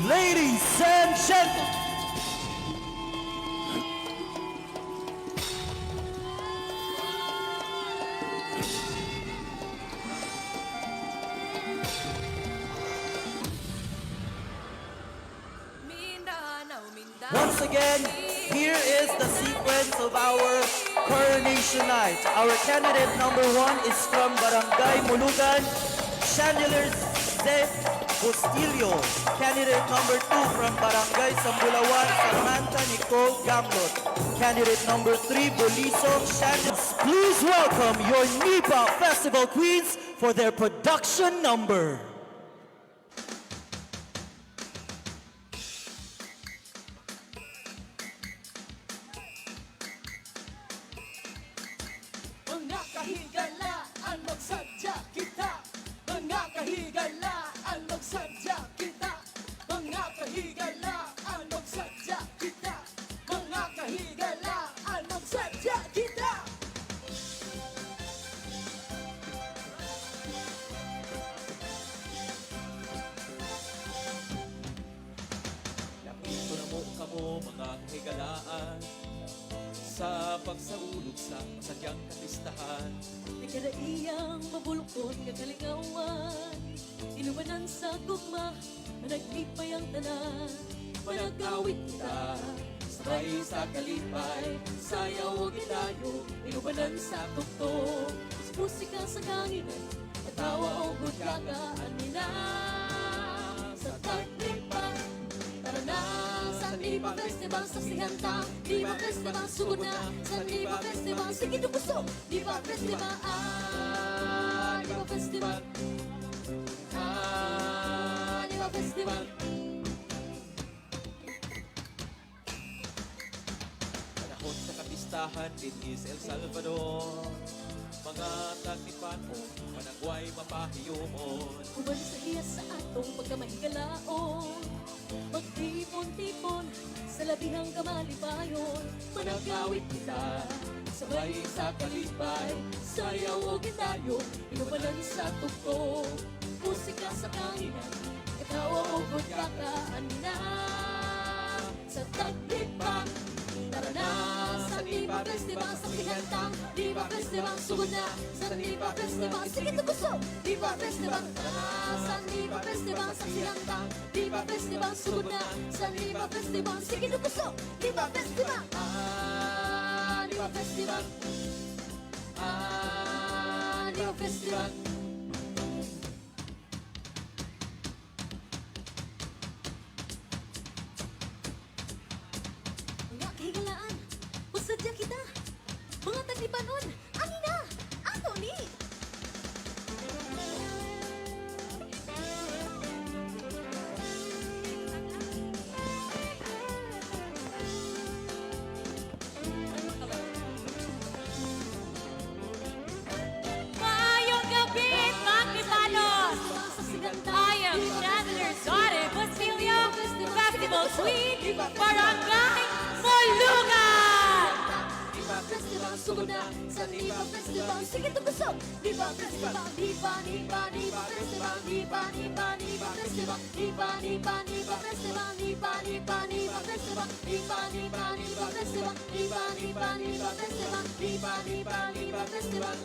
Ladies and gentlemen, once again, here is the sequence of our coronation night. Our candidate number 1 is from Barangay Mulugan, Chandler Z. Bustillo. Candidate number 2 from Barangay Sambulawan, Samantha Nicole Gamlot. Candidate number 3, Boliso, Chandler. Please welcome your Nipa Festival Queens for their production number. Mga kahigalaan, magsadya kita. Mga kahigalaan, magsadya kita. Mga kahigalaan, magsadya kita. Mga kahigalaan, magsadya kita. Lapito na mo kamo mga kahigalaan sa pagsaulog sa masadyang katistahan. Di kadaiyang mabulukon nga kalingawan, inubanan sa gugma, managlipay ang tanan. Managawit kita, sabay sa kalipay, sayaw o gitayo, inubanan sa tuktok. Sa musika sa kanginan, katawa o gudkakaan nila. Sa tagnipa, tara na sa Nipa Festival sa Sihantang. Nipa Festival, sugod na sa Nipa Festival. Sige puso, Nipa Festival. Nipa Festival. Nipa Festival. Panahon sa katistahan din is El Salvador. Mga tagnipan o panagway mapahiyumon. Uban sa iya sa atong pagkamahigalaon, magtipon-tipon sa labihang kamalipayon. Managawit kita, sabay sa kalipay, sayaw o gitayo, inubanan sa tuktok. Musika sa kanginan, katawa o gudkakaan na. Sa tagnipa, tara na sa Nipa Festival sa Sihantang. Nipa Festival, sugod na sa Nipa Festival. Sige puso, Nipa Festival. Tara na sa Nipa Festival sa Sihantang. Nipa Festival, sugod na sa Nipa Festival. Sige puso, Nipa Festival. Nipa Festival. Nipa Festival. Mga kahigalaan, usadya kita. Mga taglipanon, anina, ato ni. Maayong gabi, mga kisalos! I am Chandler Z. Bustillo, Festival Queen, Barangay Mulugan! Nipa Festival, sugod na sa Nipa Festival. Sige puso, Nipa Festival. Nipa Festival. Nipa Festival. Nipa Festival. Nipa Festival. Nipa Festival. Nipa Festival. Nipa Festival. Nipa Festival. Nipa Festival.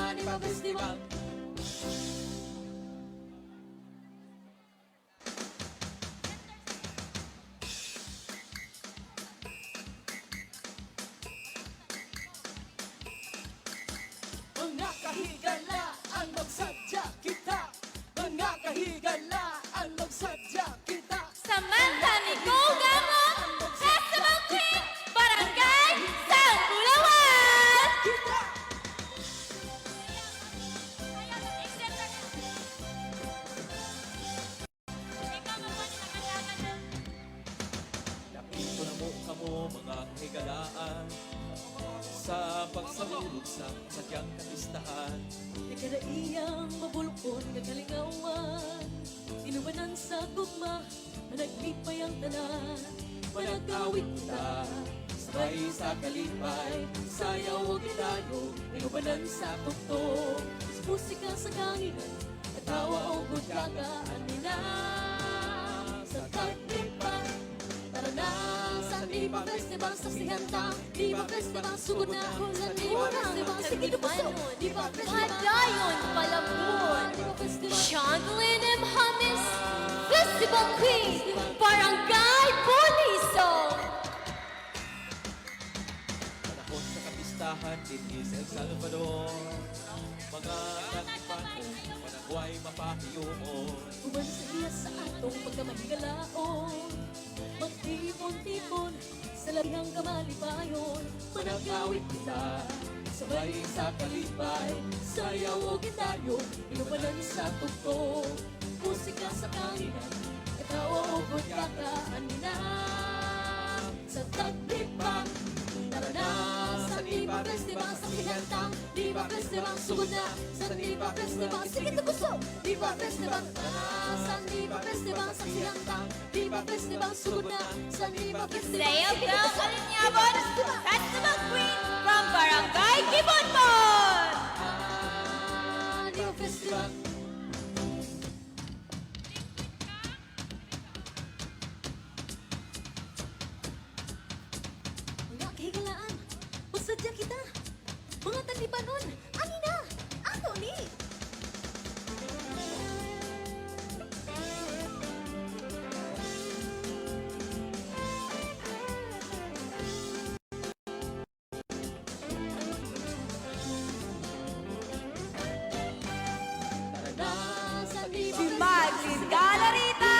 Nipa Festival. Mga kahigalaan, magsadya kita. Mga kahigalaan, magsadya kita. Samantha Nicole Gamlot, Festival Queen, Barangay Sambulawan! Kita. Lapito na mo kamo mga kahigalaan sa pagsaulog sa masadyang katistahan. Di kadaiyang mabulukon nga kalingawan, inubanan sa gugma, managlipay ang tanan. Managawit kita, sabay sa kalipay, sayaw o gidayo, inubanan sa tugtog. Musika sa kanginan, katawa o gudyagaan nila. Sa Nipa, tara na sa Nipa Festival, sa Sihanta, Nipa Festival, sugod na sa Nipa Festival, sige lupaso, Nipa Festival, Hadayon, Palambon, Nipa Festival, Changlin M. Hummus, Festival Queen, Barangay Puliso. Panahon sa kapistahan, Linis El Salvador. Mga nagpano, managway mapahiyumon. Uwan sa iya sa atong pagkamahigalaon, magtipon-tipon sa larihang kamalipayon. Managawit kita, sabay sa kalipay, sayaw o gidayo, inubanan sa tugtog. Musika sa kanginan, katawa o gudyakaan nila. Sa Nipa, tara na sa Nipa Festival, sa Sihantang Nipa Festival, sugod na sa Nipa Festival, sige tuguso, Nipa Festival, tara na sa Nipa Festival, sa Sihantang Nipa Festival, sugod na sa Nipa Festival. Sayaw Girl Kalinyabon, Festival Queen from Barangay Kibonbon. Nipa Festival. Mga kahigalaan, usadya kita. Mga talipanon, anina, ato ni. Tara na sa Nipa Si Maglin Galarita,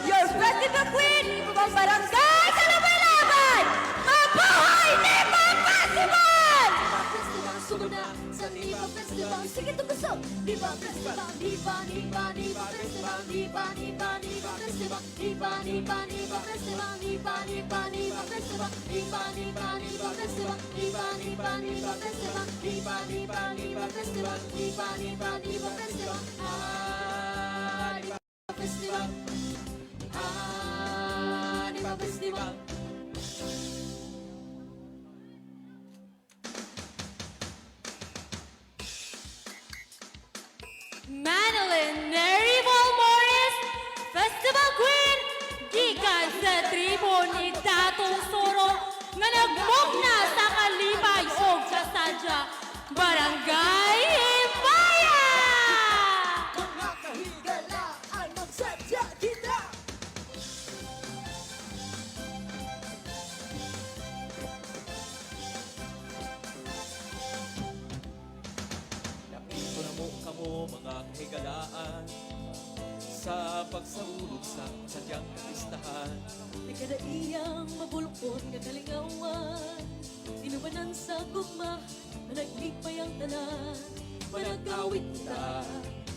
your Festival Queen from Barangay Kalabalaban. Mabuhay Nipa Festival! Festival, sugod na sa Nipa Festival, sige tuguso, Nipa Festival, Nipa, Nipa, Nipa Festival, Nipa, Nipa, Nipa Festival, Nipa, Nipa, Nipa Festival, Nipa, Nipa, Nipa Festival, Nipa, Nipa, Nipa Festival, Nipa, Nipa, Nipa Festival, Nipa, Nipa, Nipa Festival, Nipa, Nipa, Nipa Festival, Nipa Festival, Nipa Festival. Manilyn Neribol Morris, Festival Queen, gikan sa tribo ni Tatong Soro, nga nagmugna sa kalipay o kasadya, Barangay Himbaya! Mga kahigalaan, magsadya kita. Napito na mo kamo mga kahigalaan sa pagsaulog sa sadyang kapistahan. Nagkadaiyang mabulukon nga kalingawan, inubanan sa gugma, nanaglipay ang tanan. Managawit kita,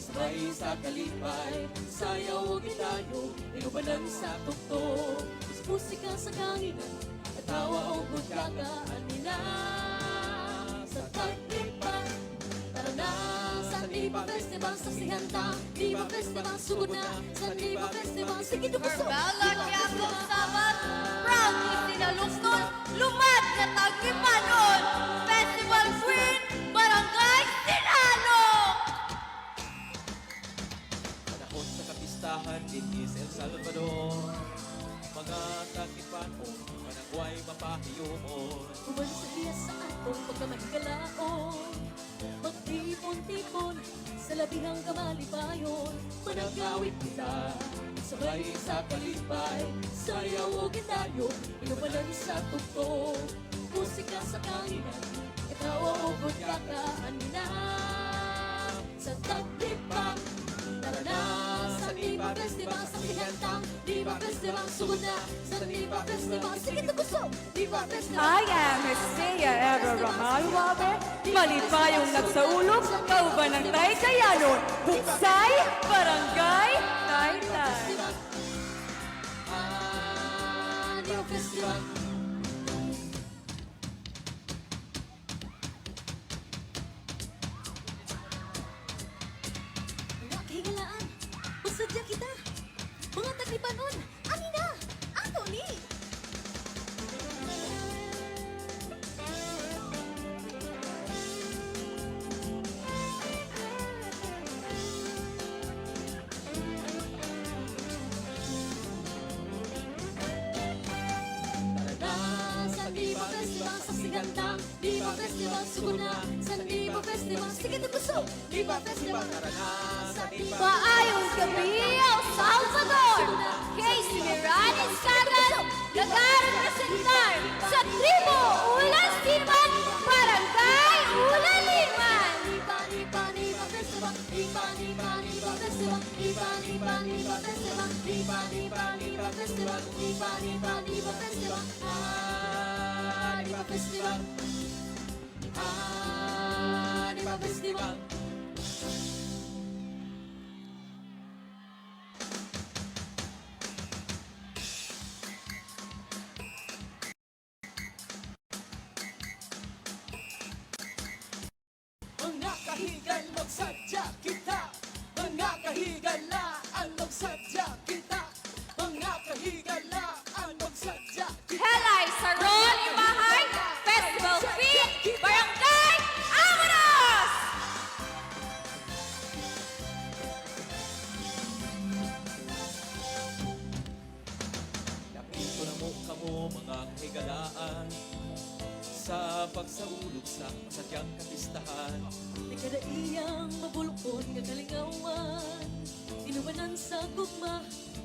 sabay sa kalipay, sayaw o gidayo, inubanan sa tugtog. Musika sa kanginan, katawa o gudyagaan nila. Sa Nipa, tara na sa Nipa Festival, sa Sihantang Nipa Festival, sugod na sa Nipa Festival, sige tuguso. Balot Yakob Sabat, proudly sinalukton, lumad na tagipanon, Festival Queen, Barangay Sinalo! Panahon sa kapistahan, Linis El Salvador. Mga takipano, managway mapahiyumon. Uwan sa iya sa atong pagkamahigalaon, magtipon-tipon sa labihang kamalipayon. Managawit kita, sabay sa kalipay, sayaw o gidayo, inubanan sa tugtog. Musika sa kanginan, katawa o gudyakaan nila. Sa Nipa, tara na sa Nipa Festival, sa Sihantang Nipa Festival, sugod na sa Nipa Festival, sige tuguso, Nipa Festival. I am Hesea Eva Ramal Wabe, malipayong nagsaulog, kauban ng Taytayanon, Buksay, Barangay, Taytay. Nipa Festival. Mga kahigalaan, usadya kita. Mga taglipanon, anina, ato ni. sigandang Nipa Festival, sugod na sa Nipa Festival. Sige na gusto, Nipa Festival, tara na sa Nipa. Maayong gabi, El Salvador! Casey Miranis Kagan, nag-representar sa Tribo Ulan Silman, Barangay Ulaliman! Nipa, Nipa, Nipa Festival, Nipa, Nipa, Nipa Festival, Nipa, Nipa, Nipa Festival, Nipa, Nipa, Nipa Festival, Nipa, Nipa, Nipa Festival. Nipa Festival, Nipa Festival. Mga kahigala, magsadya kita. Mga kahigala, magsadya kita. Mga kahigala, magsadya kita. Helay Saron Imahay, Festival Fee, Barangay Amaros! Nakito na mo kamo mga kahigalaan sa pagsaulog sa masadyang kapistahan. Di kadaiyang mabulukon nga kalingawan. Inuwanan sa gugma,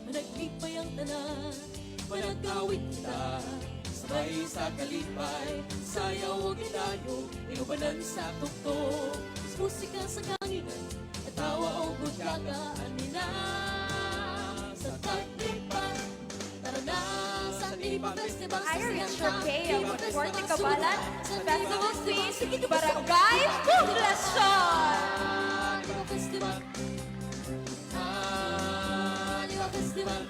managlipay ang tanan. Managawit kita, sabay sa kalipay. Sayaw o gitayo, inuwanan sa tuktok. Musika sa kanginan, at tawa o gudyagaan nila. Sa taglipan, tara na sa Nipa Festival. Irish Rockeo, Forte Cabalan, Festival Fee, Barangay Poblacion! Nipa Festival, Nipa Festival.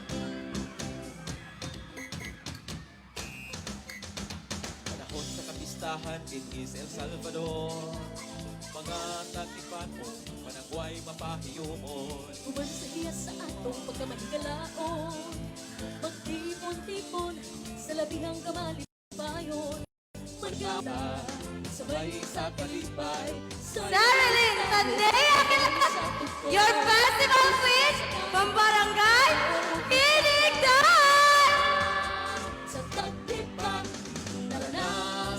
Panahon sa kapistahan din is El Salvador. Mga taglipan mo, panagway mapahiyumon. Uban sa iya sa atong pagkamahigalaon. Magtipon-tipon sa labihang kamalipayon. Magkata, sabay sa kalipay. Darlene Tandea Kilakas, your Festival Fee, Pambarangay Pinigdan! Sa taglipan, tara na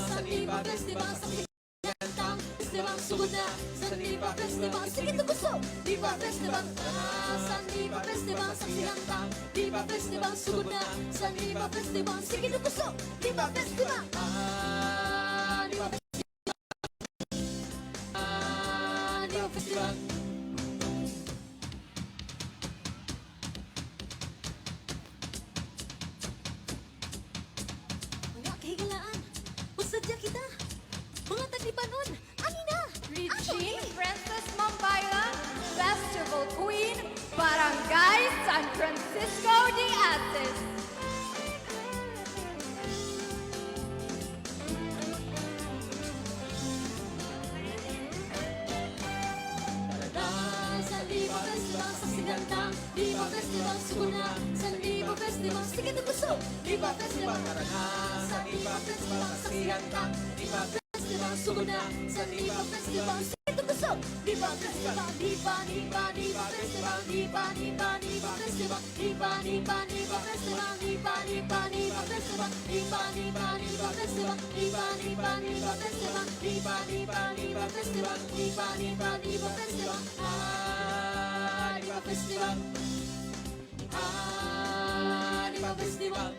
sa Nipa Festival. Sa Kintang Festival, sugod na sa Nipa Festival. Sige na gusto, Nipa Festival. Tara na sa Nipa Festival. Sa Kintang Nipa Festival, sugod na sa Nipa Festival. Sige na gusto, Nipa Festival. Nipa Festival. Nipa Festival. Mga kahigalaan, magsadya kita. Mga taglipanon, anina! Regine Princess Mambaylan, Festival Queen, Barangay San Francisco de Asis. Sa Nipa Festival, sa Sigantang Nipa Festival, sugod na sa Nipa Festival. Sige na gusto, Nipa Festival. Tara na sa Nipa Festival, sa Sigantang Nipa Festival, sugod na sa Nipa Festival. Sige na gusto, Nipa Festival. Nipa, Nipa, Nipa Festival. Nipa, Nipa, Nipa Festival. Nipa, Nipa, Nipa Festival. Nipa, Nipa, Nipa Festival. Nipa, Nipa, Nipa Festival. Nipa, Nipa, Nipa Festival. Nipa, Nipa, Nipa Festival. Nipa, Nipa, Nipa Festival. Nipa Festival. Nipa Festival.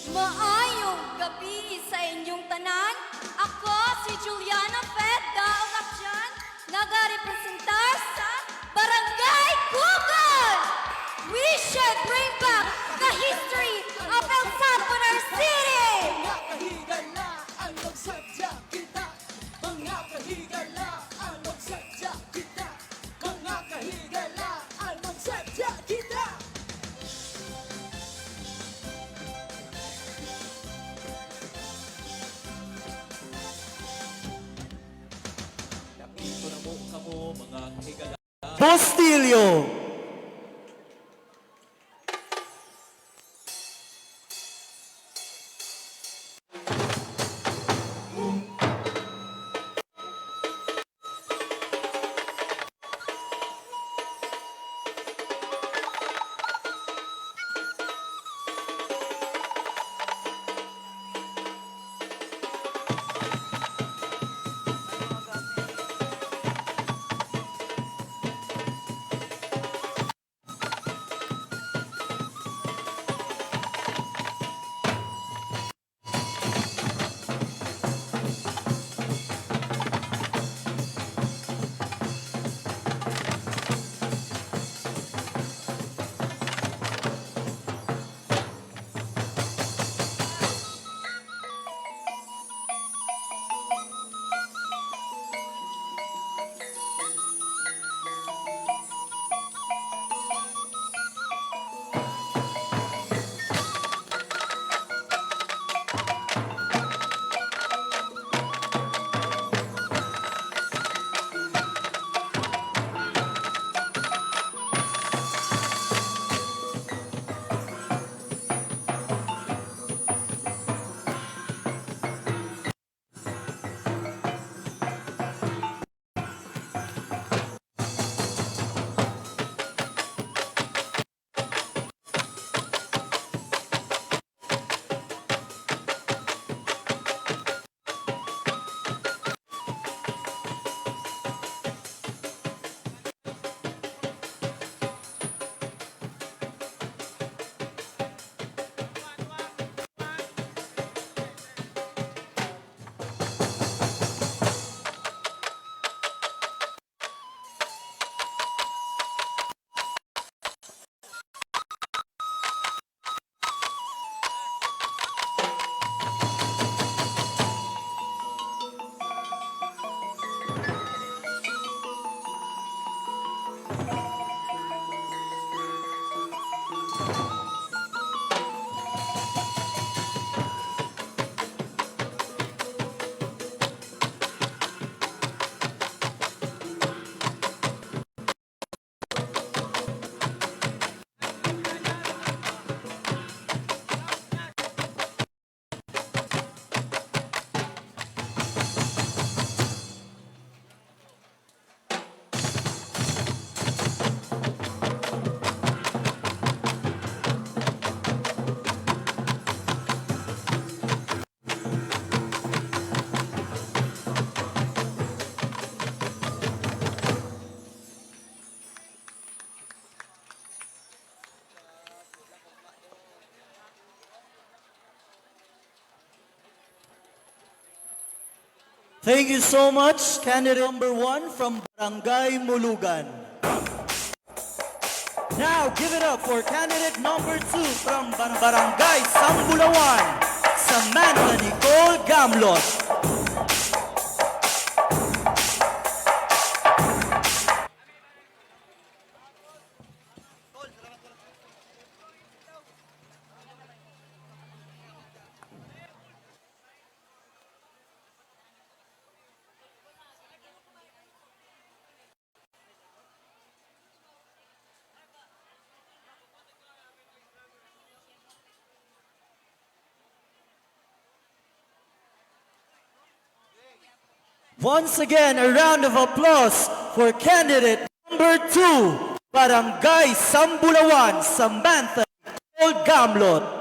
Maayong gabi sa inyong tanan. Ako si Juliana Fed Daogaksyan, nagarepresentar sa Barangay Kugon. We should bring back the history of El Salvador City. Mga kahigala, magsadya kita. Mga kahigala, magsadya kita. Mga kahigala, magsadya kita. Nakito na mo kamo mga kahigalaan. Postilio! Thank you so much, candidate number 1 from Barangay Mulugan. Now, give it up for candidate number 2 from Barangay Sambulawan, Samantha Nicole Gamlot. Once again, a round of applause for candidate number 2, Barangay Sambulawan, Samantha Nicole Gamlot.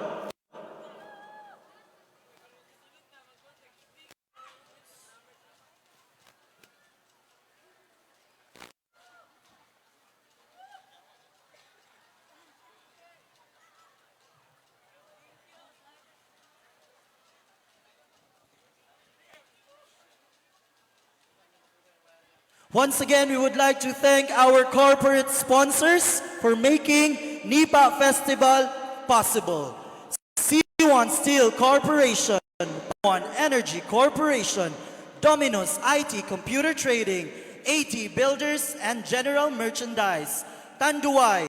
Once again, we would like to thank our corporate sponsors for making Nipa Festival possible. C1 Steel Corporation, One Energy Corporation, Domino's IT Computer Trading, AT Builders and General Merchandise, Tanduay,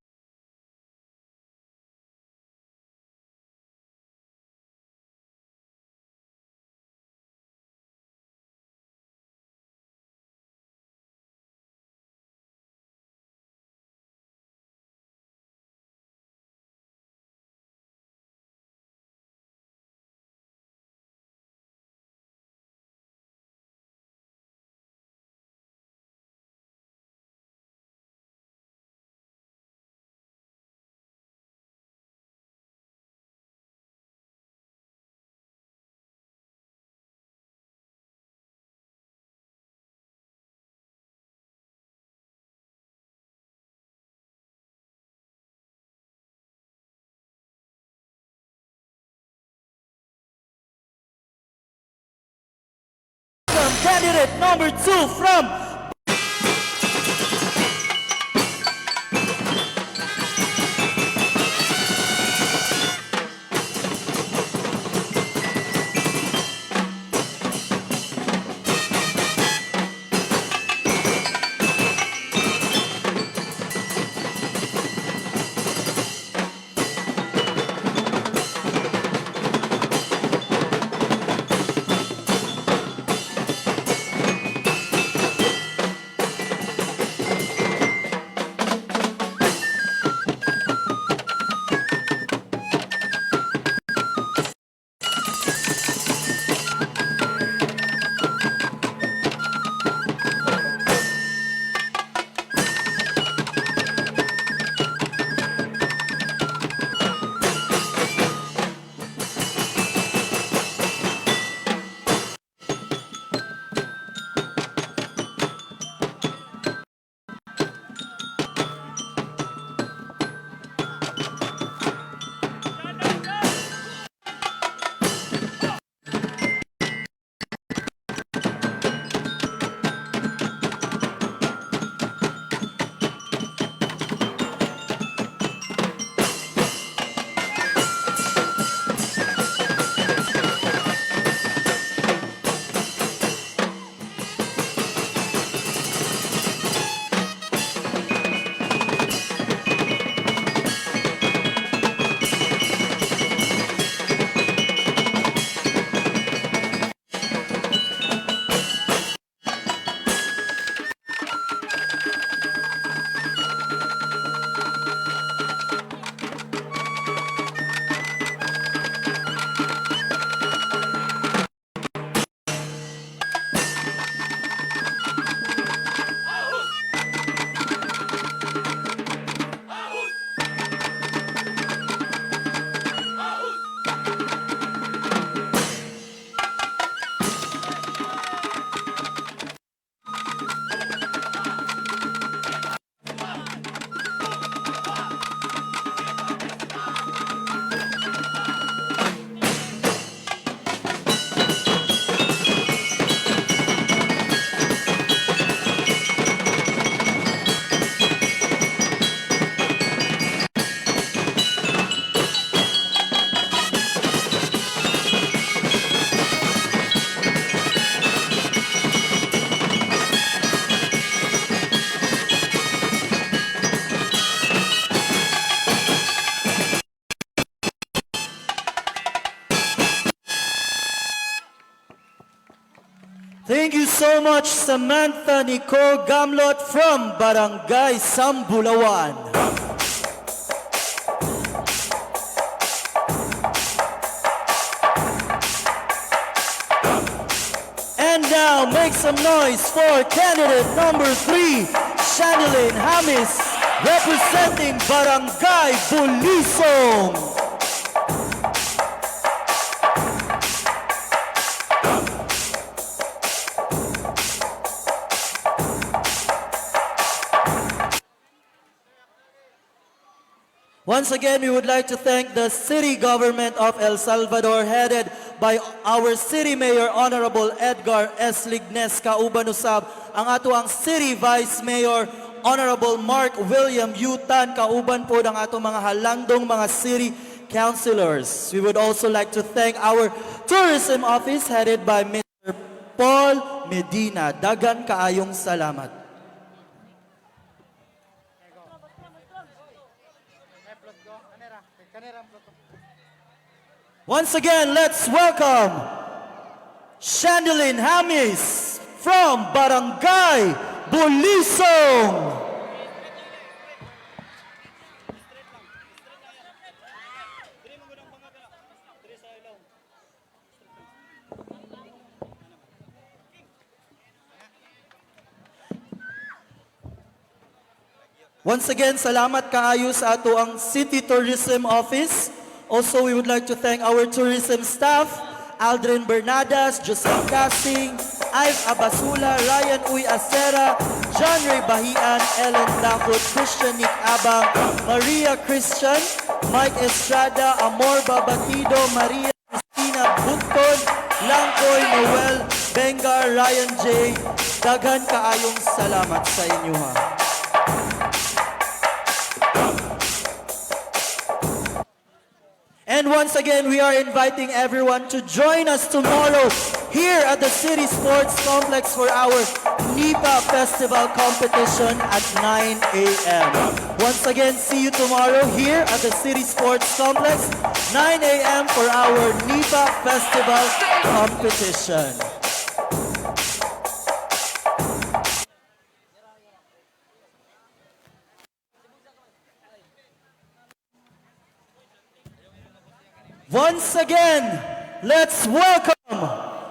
candidate number 2 from Thank you so much, Samantha Nicole Gamlot from Barangay Sambulawan. And now, make some noise for candidate number 3, Shanilyn Hamis, representing Barangay Bulisong. Once again, we would like to thank the city government of El Salvador headed by our City Mayor Honorable Edgar S. Lignes kauban-usab ang ato ang City Vice Mayor Honorable Mark William Yutan kauban po ng ato mga halandong mga city councilors. We would also like to thank our Tourism Office headed by Mr. Paul Medina. Dagan kaayong salamat. Once again, let's welcome Shanilyn Hamis from Barangay Bulisong. Once again, salamat kaayo sa ato ang City Tourism Office. Also, we would like to thank our tourism staff, Aldrin Bernadas, Joseph Casing, Ive Abasula, Ryan Uy Acera, John Ray Bahian, Ellen Dacot, Christian Nick Abang, Maria Christian, Mike Estrada, Amor Babatido, Maria Cristina Button, Langkoy Noel, Bengar, Ryan J. Daghan kaayong salamat sa inyo ha. And once again, we are inviting everyone to join us tomorrow here at the City Sports Complex for our Nipa Festival competition at 9 a.m. Once again, see you tomorrow here at the City Sports Complex, 9 a.m. for our Nipa Festival competition. Once again, let's welcome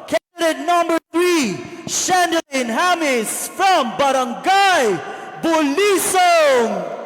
candidate number 3, Shanilyn Hamis from Barangay Bulisong.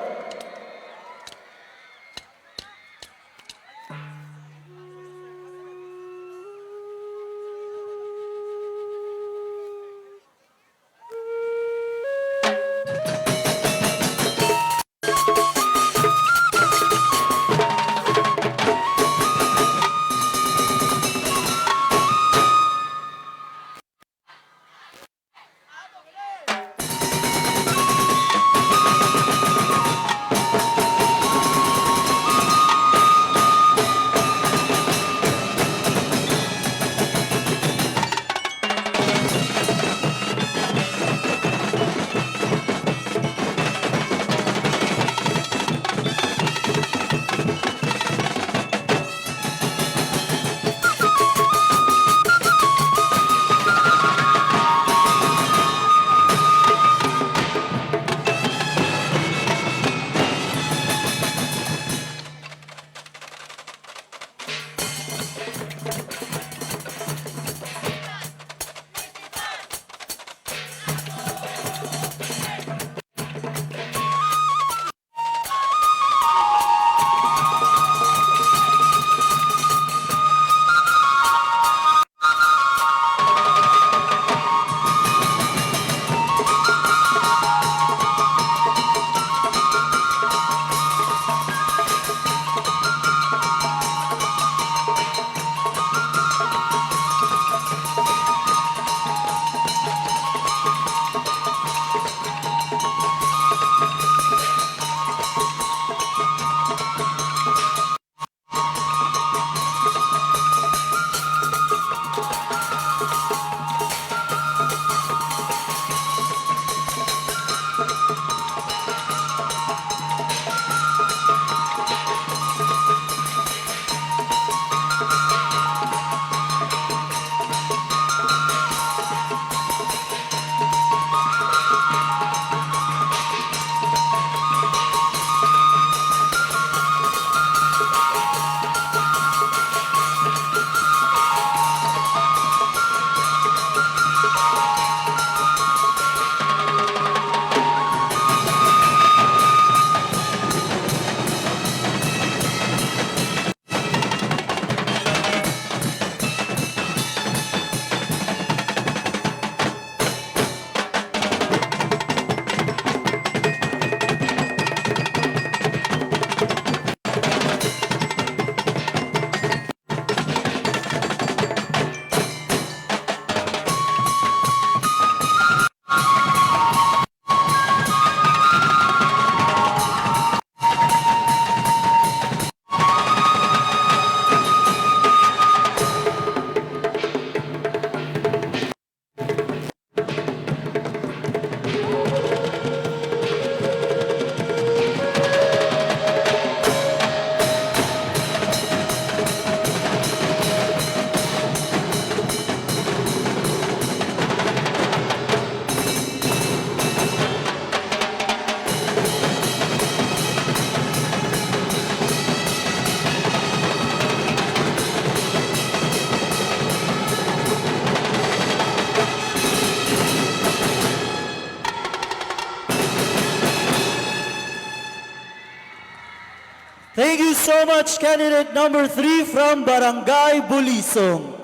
Thank you so much, candidate number 3 from Barangay Bulisong.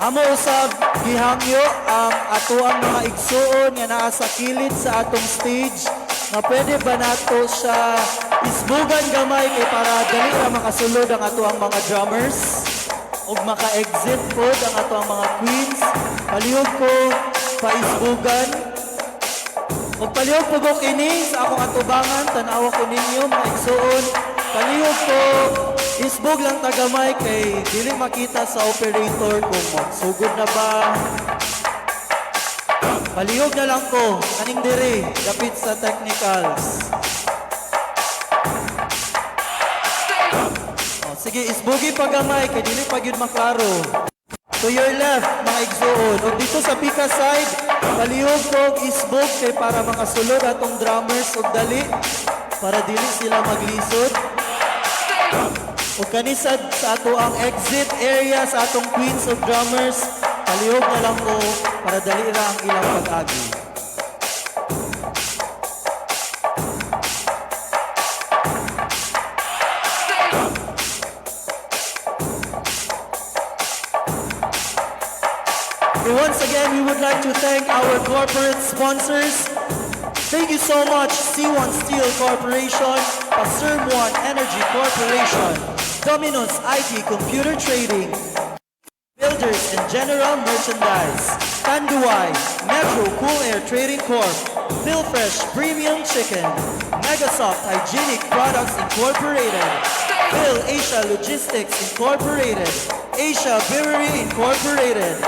Amo usab gihangyo ang atoang mga igsuon nga naa sa kilid sa atong stage nga pwede ba nato siya isbugan gamay kay para dali ra makasulod ang atoang mga drummers ug maka-exit pod ang atoang mga queens. Palihog ko paisbugan ug palihog po ko kini sa akong atubangan tan-awa ko ninyo mga igsuon. Palihog ko isbog lang tagamay kay dili makita sa operator kung magsugod na ba. Palihog na lang ko kaning dire dapit sa technicals. Sige, isbugi pagamay kay dili pa gyud maklaro. To your left, mga igsuon. O dito sa pika side, palihog ko isbog kay para makasulod atong drummers og dali para dili sila maglisod. O kanisad sa ato ang exit area sa atong queens of drummers, palihog na lang ko para dali ra ang ilang pag-agi. Once again, we would like to thank our corporate sponsors. Thank you so much, C1 Steel Corporation, Pasirm One Energy Corporation, Domino's IT Computer Trading, Builders and General Merchandise, Tanduay, Metro Cool Air Trading Corp, Philfresh Premium Chicken, Megasoft Hygienic Products Incorporated, Phil Asia Logistics Incorporated, Asia Brewery Incorporated,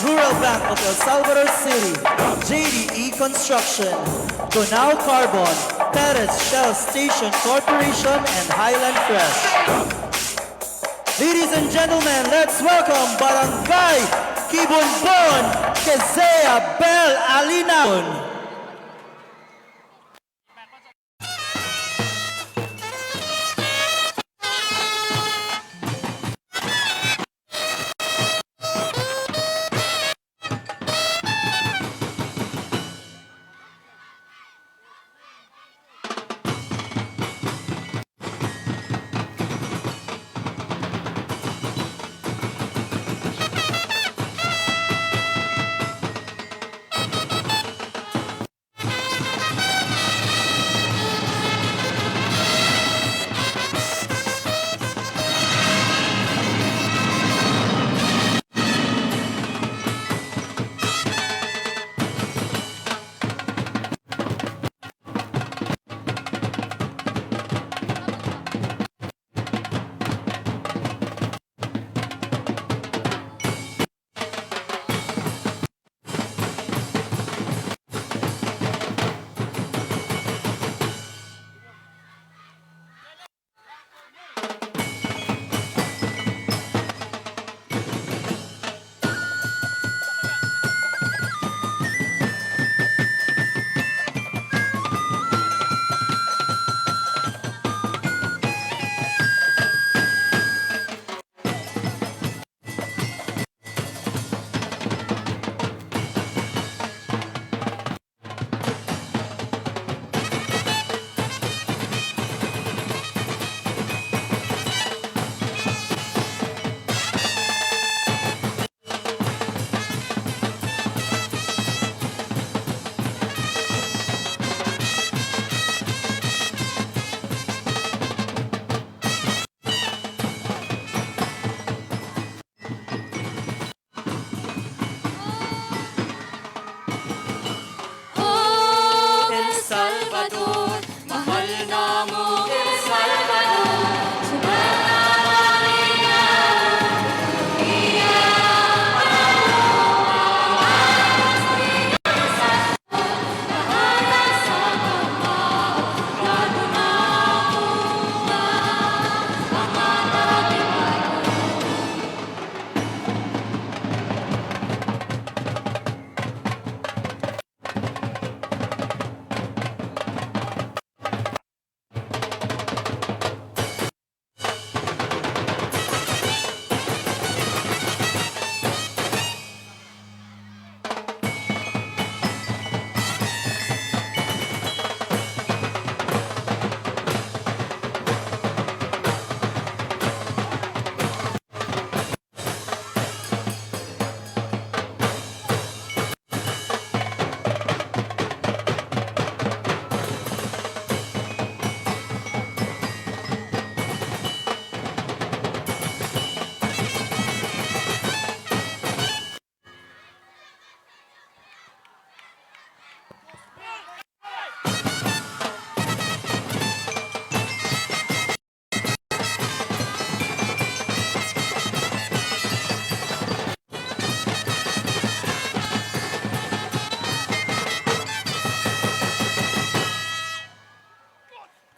Rural Bank of El Salvador City, JDE Construction, Donau Carbon, Perez Shell Station Corporation, and Highland Fresh. Ladies and gentlemen, let's welcome Barangay Kibunbon, Kezea Bel Alinaon.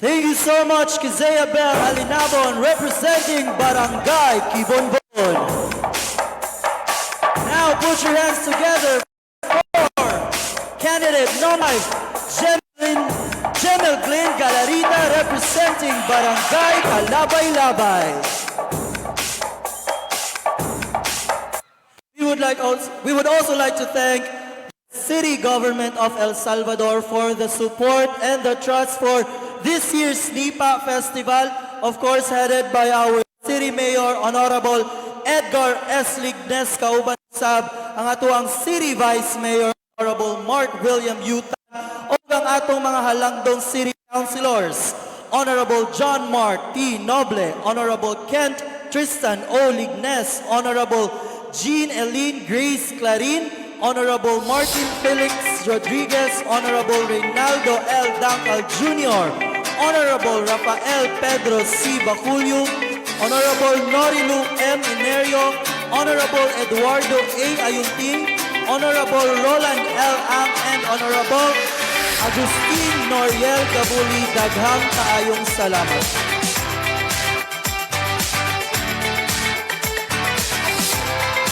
Thank you so much, Kizea Bell Alinabon, representing Barangay Kibonbon. Now put your hands together for candidate number 5, Jemel Glenn Galarita, representing Barangay Kalabay-Labay. We would also like to thank the City Government of El Salvador for the support and the trust for this year's Nipa Festival, of course headed by our City Mayor, Honorable Edgar S. Lignes, kauban sab ang atuang City Vice Mayor, Honorable Mark William Yuta, o ang atong mga halangdong City Councilors, Honorable John Mark T. Noble, Honorable Kent Tristan O. Lignes, Honorable Jean Eileen Grace Clarin, Honorable Martin Felix Rodriguez, Honorable Reynaldo L. Dancal Jr., Honorable Rafael Pedro C. Baculio, Honorable Norilu M. Inerio, Honorable Eduardo A. Ayunting, Honorable Roland L. Ang, and Honorable Agustin Noriel Gabuli. Daghang kaayong salamat.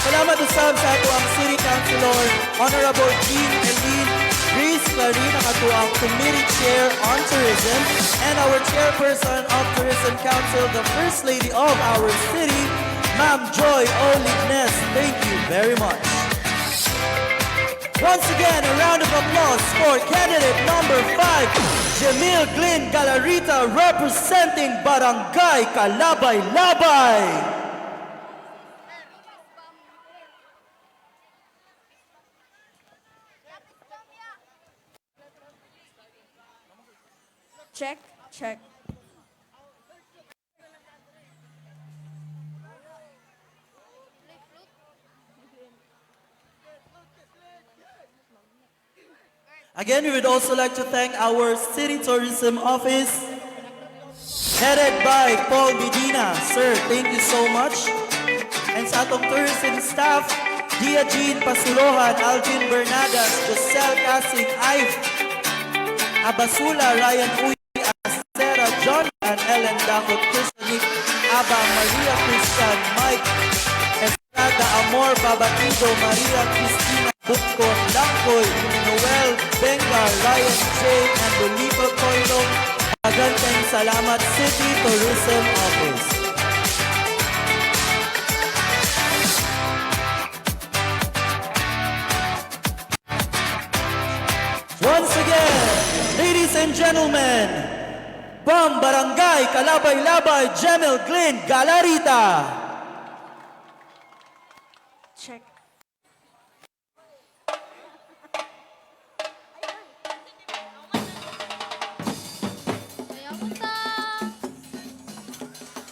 Salamat usab sa ato ang City Councilor, Honorable Jean Eileen Grace Clarin, ang ato ang Committee Chair on Tourism, and our Chairperson of Tourism Council, the First Lady of our city, Ma'am Joy O. Lignes. Thank you very much. Once again, a round of applause for candidate number 5, Jamil Glenn Galarita, representing Barangay Kalabay-Labay. Check, check. Again, we would also like to thank our City Tourism Office, headed by Paul Medina. Sir, thank you so much. And sa atong tourism staff, Dia Jean Pasulohan, Alvin Bernadas, Giselle Casing, Ive Abasula, Ryan Uy, Sarah John, and Ellen Dakot, Christian Aba, Maria Christian, Mike Estrada, Amor Babatido, Maria Cristina Bukon, Langkoy, Noel Bengar, Ryan J. and Nipa Coilo. Magandang salamat, City Tourism Office. Once again, ladies and gentlemen, from Barangay Kalabay-Labay, Jamil Glenn Galarita. Check.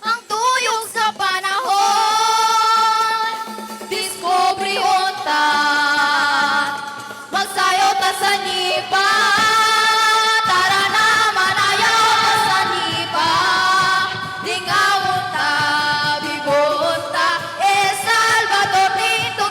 Ang tuyong sa panahon, diskubre unta, magsayo ta sa Nipa, tara na manayaw ta sa Nipa, dingawon ta, bigon ta, Salvador nito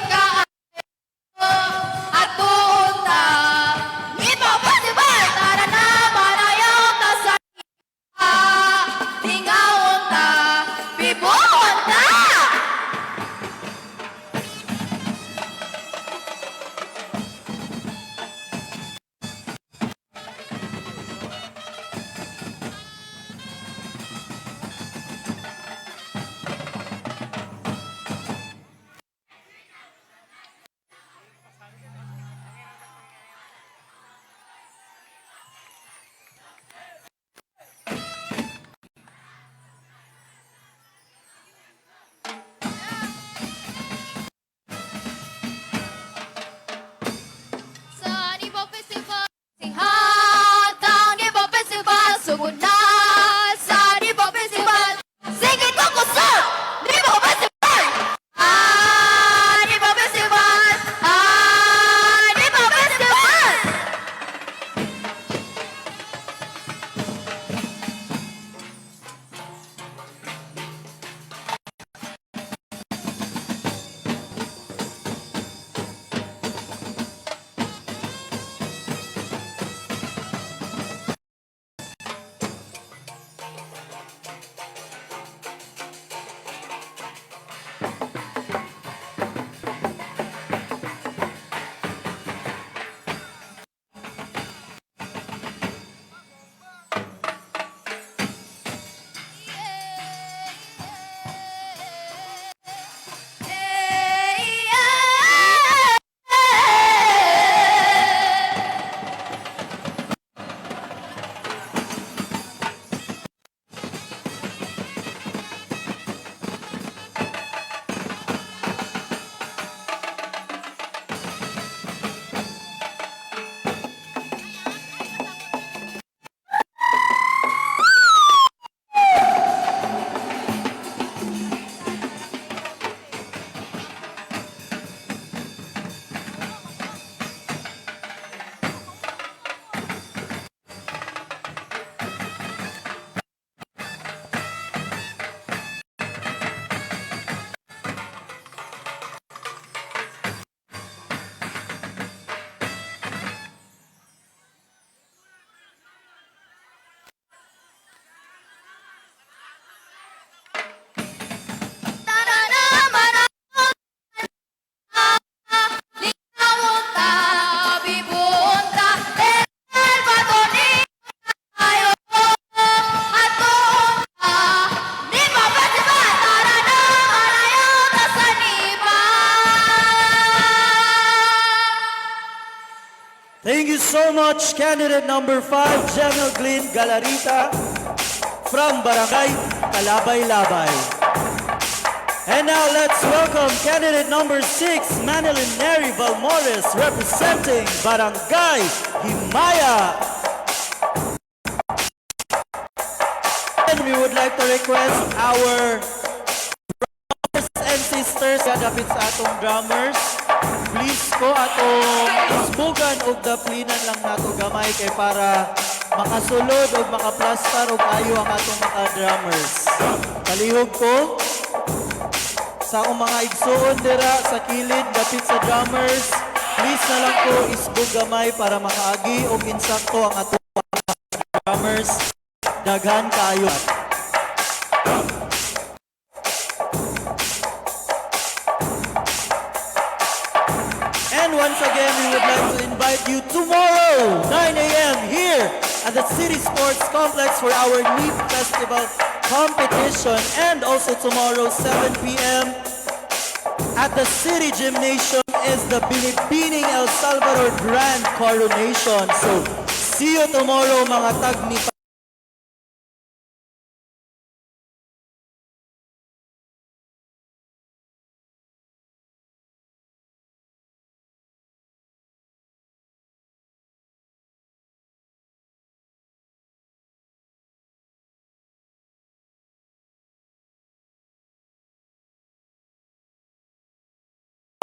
Thank you so much, candidate number 5, General Glynn Galarita from Barangay Kalabay-Labay. And now let's welcome candidate number 6, Manilyn Neri Valmores, representing Barangay Himaya. And we would like to request our brothers and sisters gadapit sa atong drummers. Please ko atong isbugan og daplinan lang nato gamay kay para makasulod og makaplastar og ayo ang atong mga drummers. Palihog ko sa akong mga igsuon dira sa kilid dapit sa drummers. Please na lang ko isbug gamay para makaagi og insakto ang atong mga drummers. Daghan kaayo. And once again, we would like to invite you tomorrow, 9 a.m. here at the City Sports Complex for our Nipa Festival competition. And also tomorrow, 7 p.m. at the City Gymnasium is the Binibining El Salvador Grand Coronation. So, see you tomorrow mga tag-Nipa.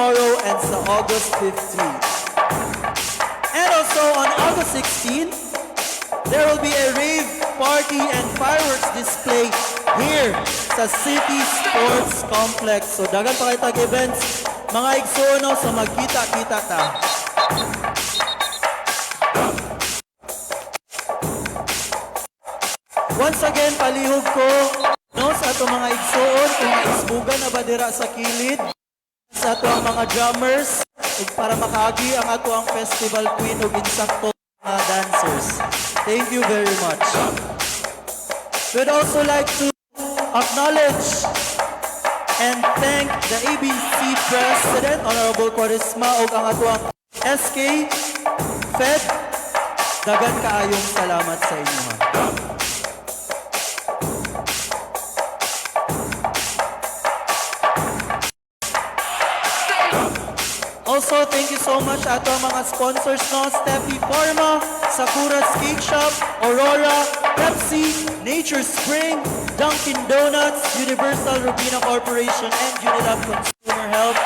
Tomorrow and sa August 15. And also on August 16, there will be a rave party and fireworks display here sa City Sports Complex. So dagan pa kayo tag-events, mga igsuno sa magkita-kita ta. Once again, palihog ko no, sa ato mga igsuon kung isbugan na ba dira sa kilid sa ato ang mga drummers ug para makaagi ang ato ang festival queen ug insakto mga dancers. Thank you very much. We'd also like to acknowledge and thank the ABC President, Honorable Quaresma ug ang ato ang SK Fed. Dagan kaayong salamat sa inyo. Also, thank you so much ato mga sponsors no, Steffi Pharma, Sakura's Cake Shop, Aurora, Pepsi, Nature Spring, Dunkin' Donuts, Universal Robina Corporation, and Unilab Consumer Health.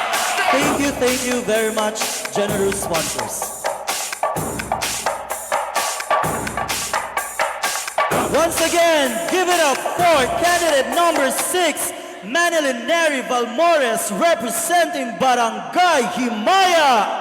Thank you very much, generous sponsors. Once again, give it up for candidate number 6, Manilyn Neri Valmores, representing Barangay Himaya.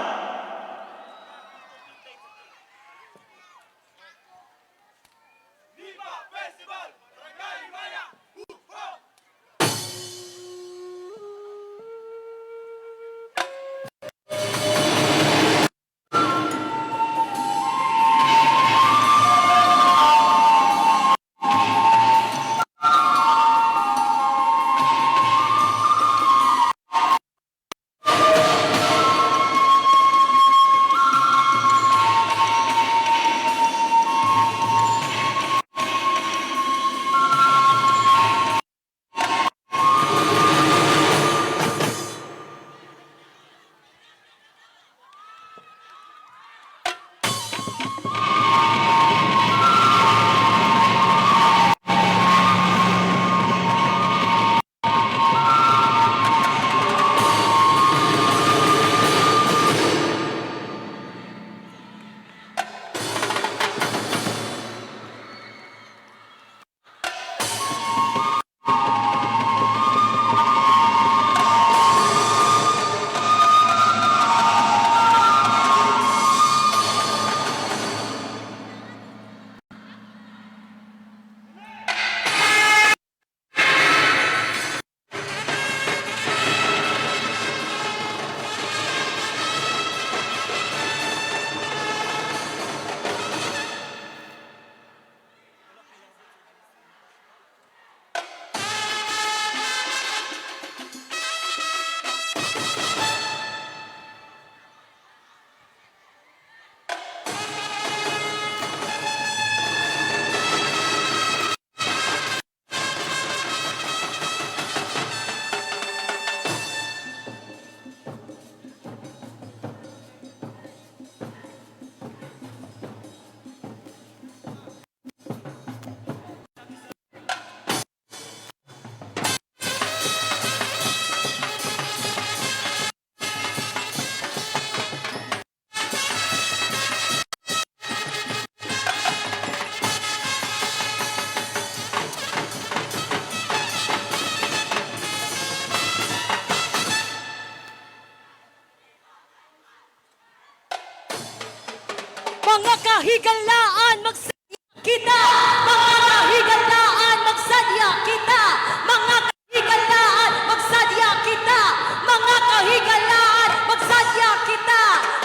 Mga kahigalaan, magsadya kita! Mga kahigalaan, magsadya kita! Mga kahigalaan, magsadya kita! Mga kahigalaan, magsadya kita!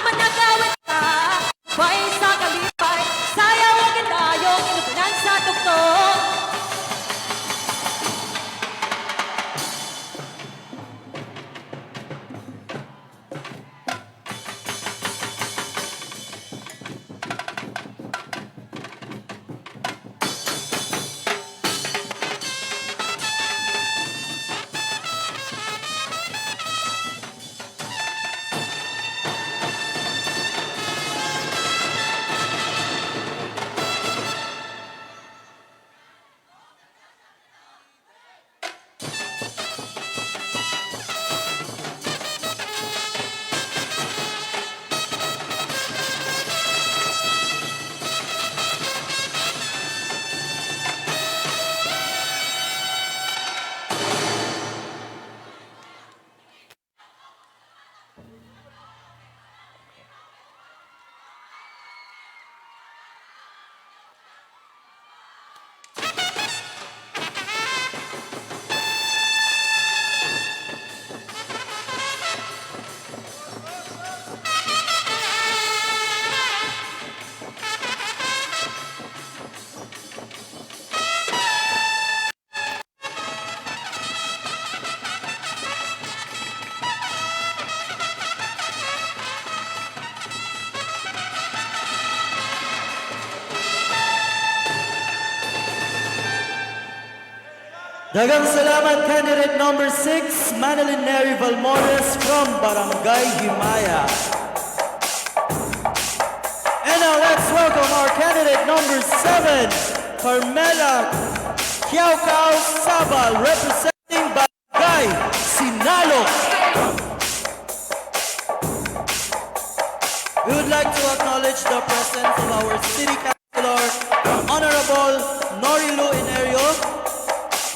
Managawin ka, bay sa kalipay, sayaw ang gandayong inupunan sa tugtog. Daghang salamat, candidate number 6, Manilyn Neri Valmores from Barangay Himaya. And now let's welcome our candidate number 7, Carmela Kiaukau Sabal, representing Barangay Sinalok. We would like to acknowledge the presence of our City Councilor, Honorable Norilu Inerio.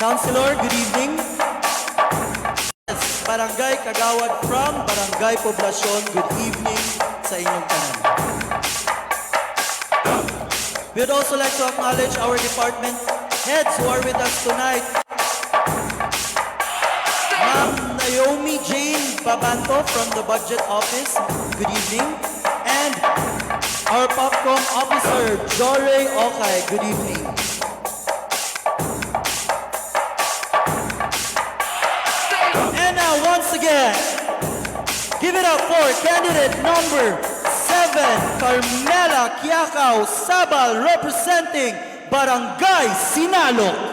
Councilor, good evening. Yes, Barangay Kagawad from Barangay Poblacion, good evening sa inyong tanan. We would also like to acknowledge our department heads who are with us tonight. Ma'am Naomi Jane Babanto from the Budget Office, good evening. And our Popcom Officer, Jore Okay, good evening. Once again, give it up for candidate number 7, Carmela Kiakau Sabal, representing Barangay Sinalok.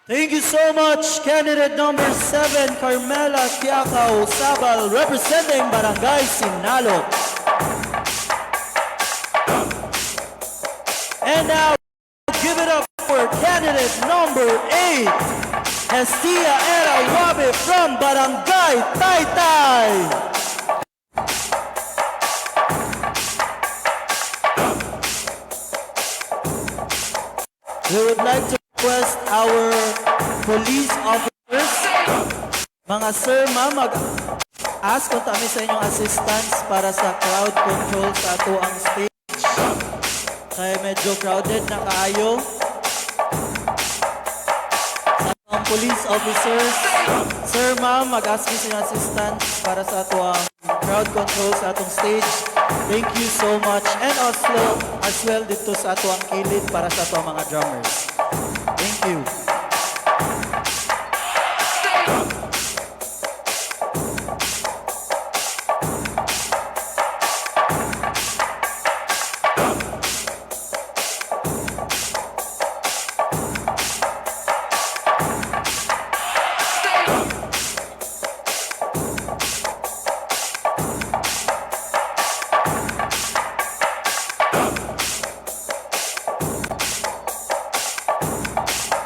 Thank you so much, candidate number 7, Carmela Tiacao Sabal, representing Barangay Sinalo. And now, give it up for candidate number 8, Hestia Era Wabe from Barangay Taytay. We would like to request our police officers, mga sir, ma'am, mag-ask kung kami sa inyong assistance para sa crowd control sa ato ang stage. Kaya medyo crowded na kaayo. Sa atong police officers, sir, ma'am, mag-ask sa inyong assistance para sa ato ang crowd control sa atong stage. Thank you so much. And also, as well dito sa ato ang kilid para sa ato ang mga drummers. Thank you.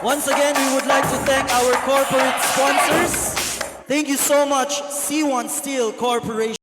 Once again, we would like to thank our corporate sponsors. Thank you so much, C1 Steel Corporation.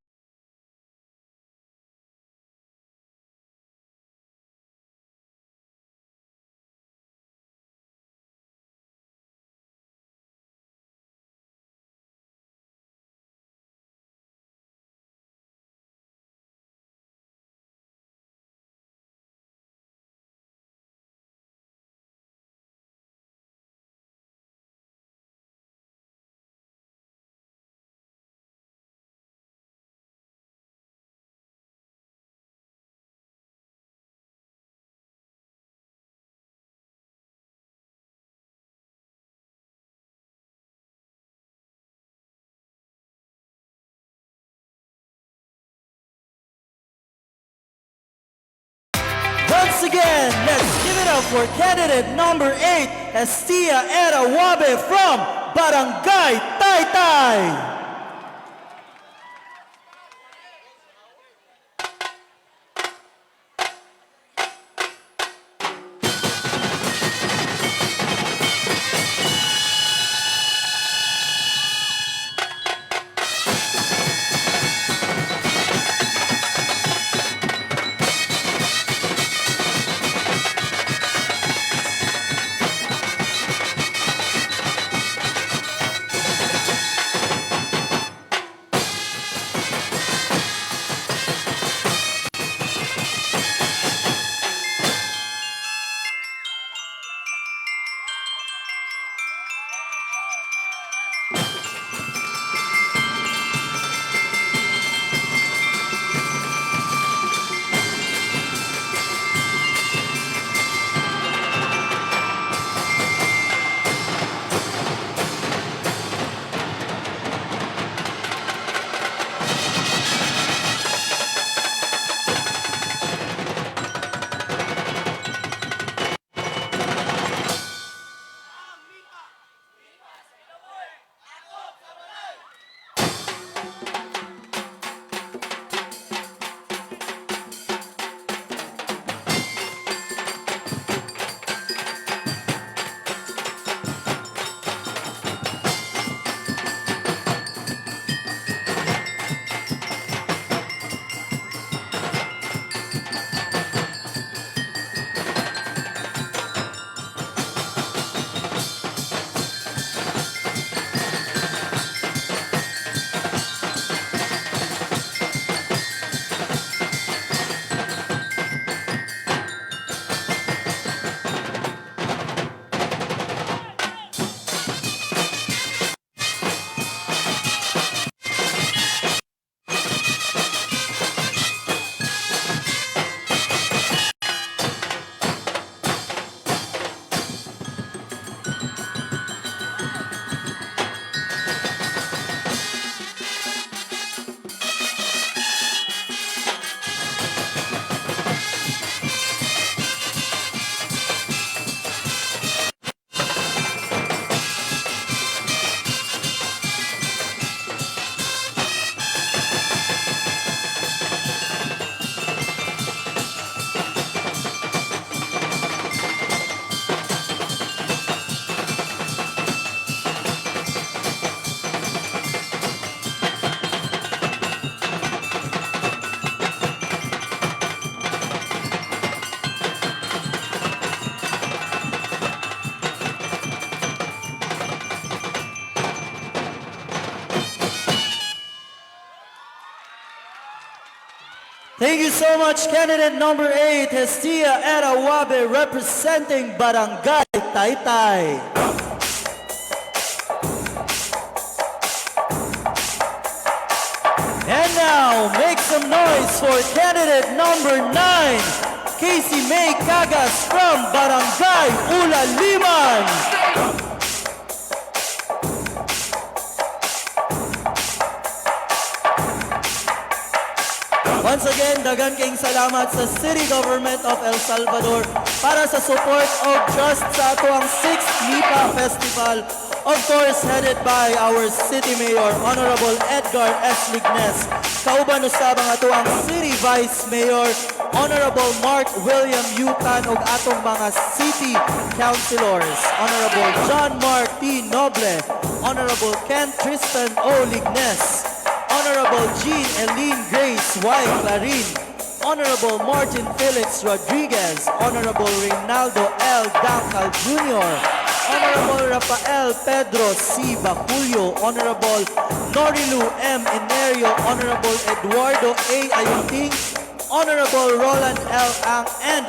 Once again, let's give it up for candidate number 8, Hestia Era Wabe from Barangay Taytay. Thank you so much, candidate number 8, Hestia Erawabe, representing Barangay Taytay. And now, make some noise for candidate number 9, Casey May Cagas from Barangay Ulaliman. Once again, daghang kayong salamat sa City Government of El Salvador para sa support of trust sa ato ang 6th Nipa Festival. Of course, headed by our City Mayor, Honorable Edgar S. Lignes. Kauban usab ang ato ang City Vice Mayor, Honorable Mark William Yucan ug atong mga City Councilors, Honorable John Mark T. Noble, Honorable Ken Tristan O. Lignes, Honorable Jean Eileen Grace Y. Clarin, Honorable Martin Felix Rodriguez, Honorable Reynaldo L. Dancal Jr., Honorable Rafael Pedro C. Baculio, Honorable Norilu M. Inerio, Honorable Eduardo A. Ayunting, Honorable Roland L. Ang, and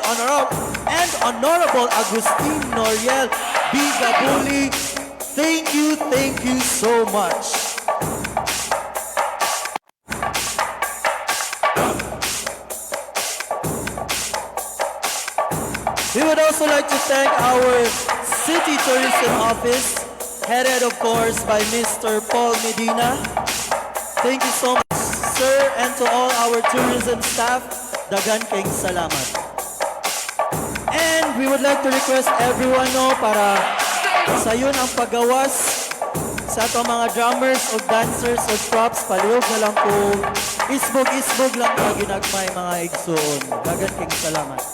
Honorable Agustin Noriel B. Gabuli. Thank you so much. We would also like to thank our City Tourism Office, headed of course by Mr. Paul Medina. Thank you so much, sir, and to all our tourism staff, dagan kayong salamat. And we would like to request everyone para sayon ang paggawas sa atong mga drummers o dancers o props, palihog na lang po, isbog lang pa ginagmay mga igsoon. Dagan kayong salamat.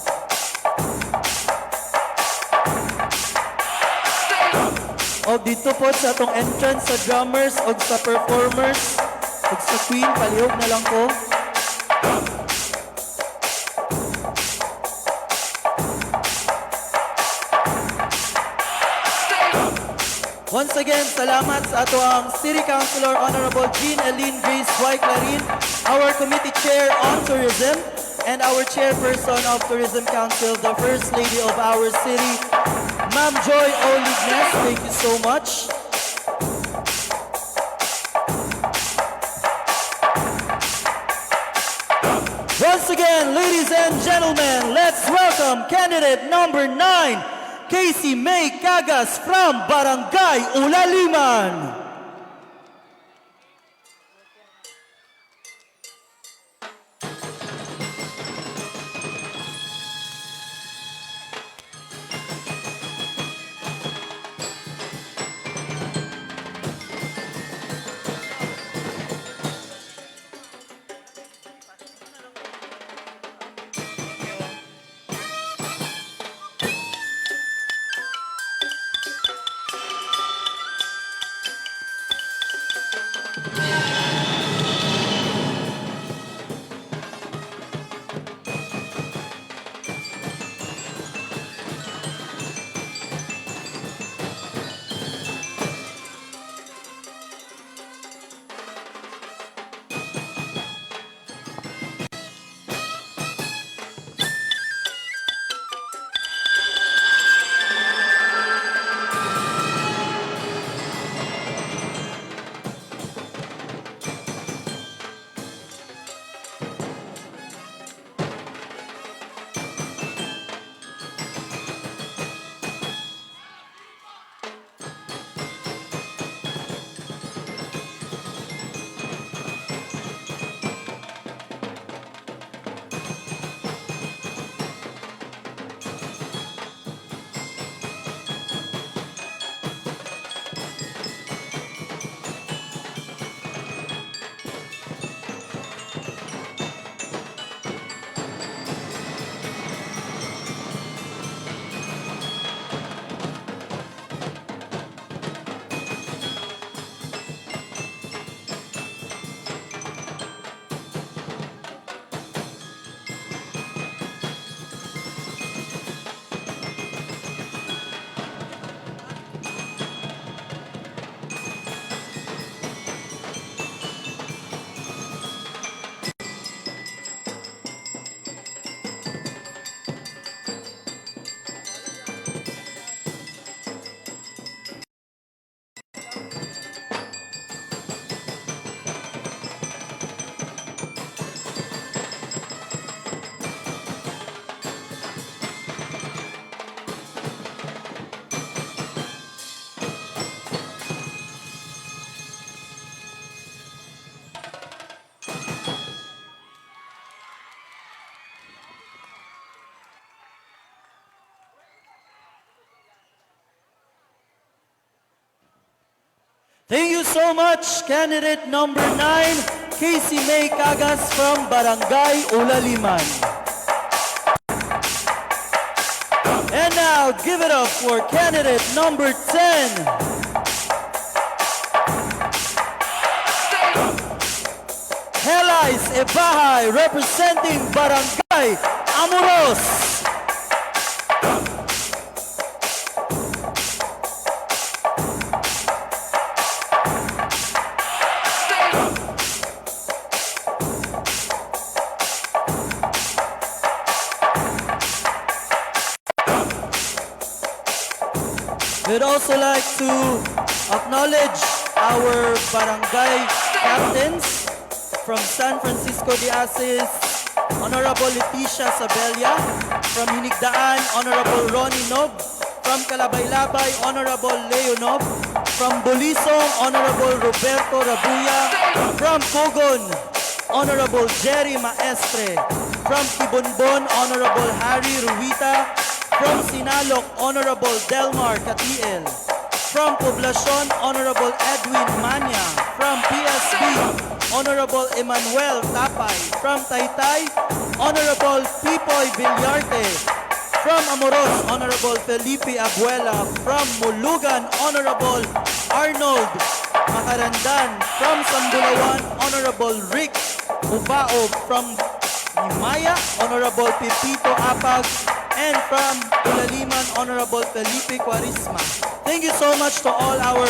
O dito po sa atong entrance sa drummers o sa performers o sa queen, palihog na lang po. Once again, salamat sa ato ang City Councilor Honorable Jean Eileen Grace Y. Clarin, our Committee Chair on Tourism, and our Chairperson of Tourism Council, the First Lady of our city, Ma'am Joy O. Lignes. Thank you so much. Once again, ladies and gentlemen, let's welcome candidate number 9, Casey May Cagas from Barangay Ulaliman. Thank you so much, candidate number 9, Casey May Cagas from Barangay Ulaliman. And now, give it up for candidate number 10, Helais Ebahay, representing Barangay Amuros. We'd also like to acknowledge our barangay captains from San Francisco de Asis, Honorable Leticia Sabella, from Hinigdaan, Honorable Ronnie Nob, from Calabaylabay, Honorable Leo Nob, from Bulisong, Honorable Roberto Rabuya, from Pugon, Honorable Jerry Maestre, from Kibunbon, Honorable Harry Ruita, from Sinaloc, Honorable Delmar Catiel, from Poblacion, Honorable Edwin Manya, from PSB, Honorable Emmanuel Tapay, from Taytay, Honorable Pipoy Villarte, from Amoros, Honorable Felipe Abuela, from Mulugan, Honorable Arnold Makarandan, from Sambulawan, Honorable Rick Ubao, from Nimaya, Honorable Pipito Apag, and from Ulaliman, Honorable Felipe Quarisma. Thank you so much to all our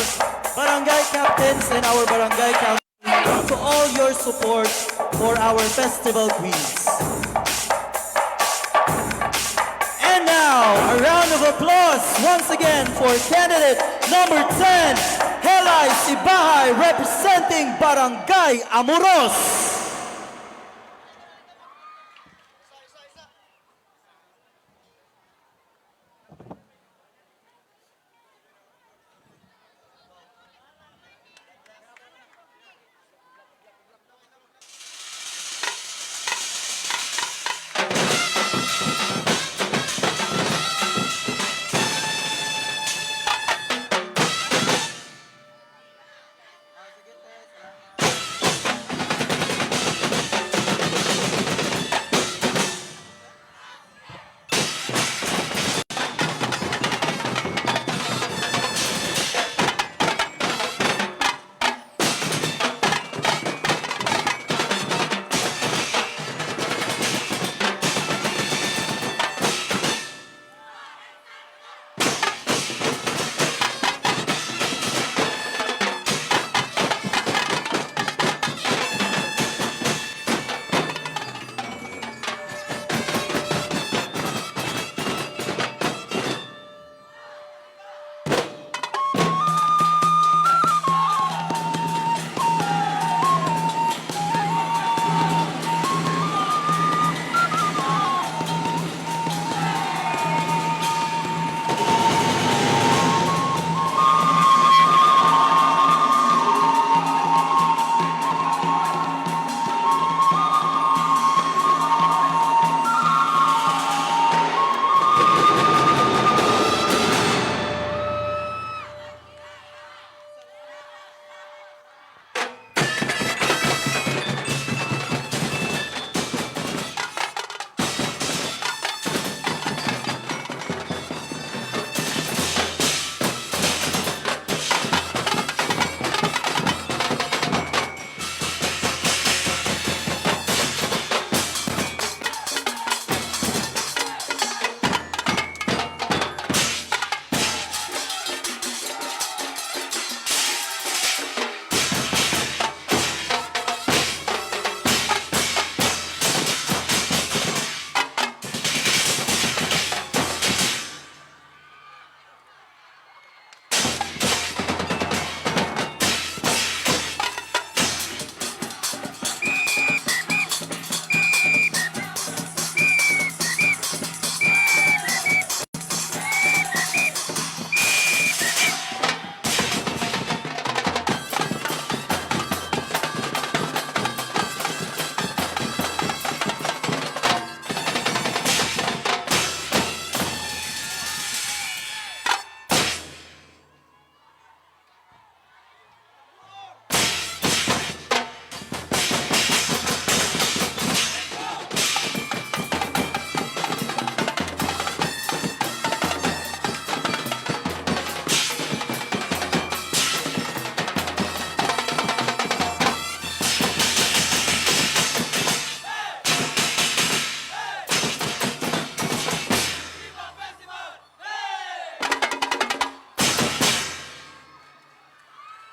barangay captains and our barangay council, to all your support for our festival queens. And now, a round of applause once again for candidate number 10, Helai Sibahay, representing Barangay Amuros.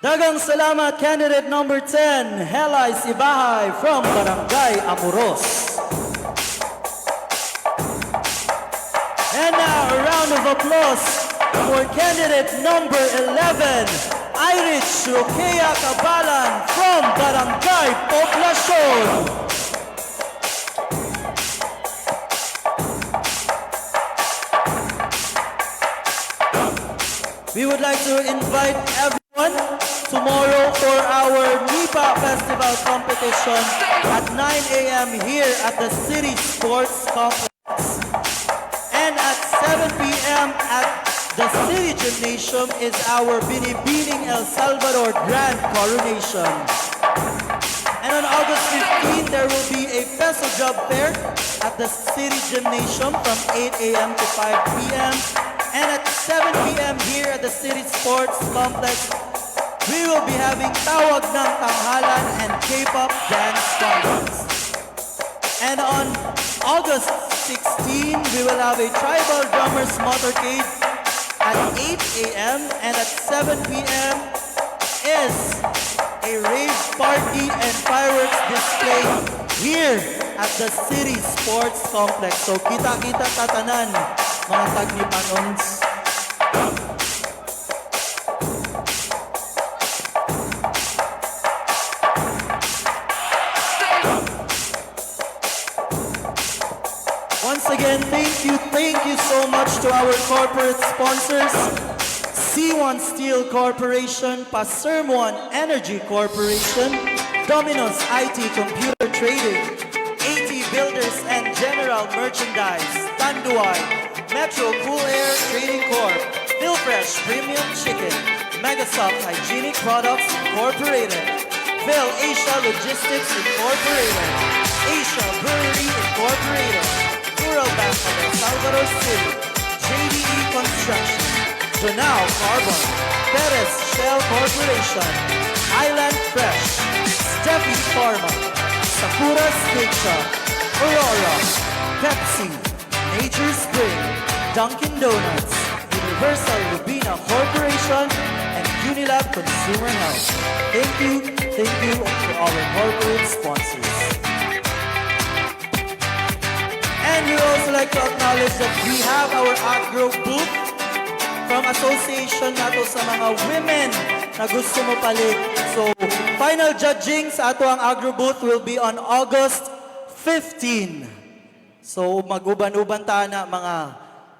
Dagang salamat, candidate number 10, Helay Sibahay from Barangay Amoros. And now, a round of applause for candidate number 11, Irish Roquea Cabalan from Barangay Poblacion. We would like to invite everyone tomorrow for our Nipa Festival competition at 9 a.m. here at the City Sports Complex. And at 7 p.m. at the City Gymnasium is our Binibining El Salvador Grand Coronation. And on August 15, there will be a peso job fair at the City Gymnasium from 8 a.m. to 5 p.m. And at 7 p.m. here at the City Sports Complex, we will be having Tawag ng Tanghalan and K-pop dance contest. And on August 16, we will have a Tribal Drummers Motorcade at 8 a.m. and at 7 p.m. is a rave party and fireworks display here at the City Sports Complex. So kita-kita tatanan, mga tagnipanons. Once again, thank you so much to our corporate sponsors, C1 Steel Corporation, Pasermon Energy Corporation, Domino's IT Computer Trading, AT Builders and General Merchandise, Tanduay, Metro Cool Air Trading Corp, Philfresh Premium Chicken, Megasoft Hygienic Products Incorporated, Phil Asia Logistics Incorporated, Asia Brewery Incorporated, Rural Bank of El Salvador City, JDE Construction, Janao Carbon, Perez Shell Corporation, Island Fresh, Steffi Pharma, Sakura Steak Shop, Aurora, Pepsi, Nature Spring, Dunkin' Donuts, Universal Rubina Corporation, and Unilab Consumer Health. Thank you to our corporate sponsors. And we also like to acknowledge that we have our agro booth from association nato sa mga women na gusto mo palit. So, final judging sa ato ang agro booth will be on August 15. So, mag-uban-uban ta na mga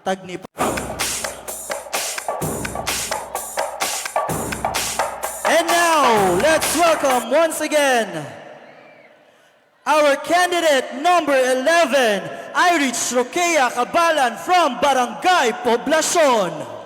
tagnipa. And now, let's welcome once again our candidate number 11, Irish Roquea Cabalan from Barangay Poblacion.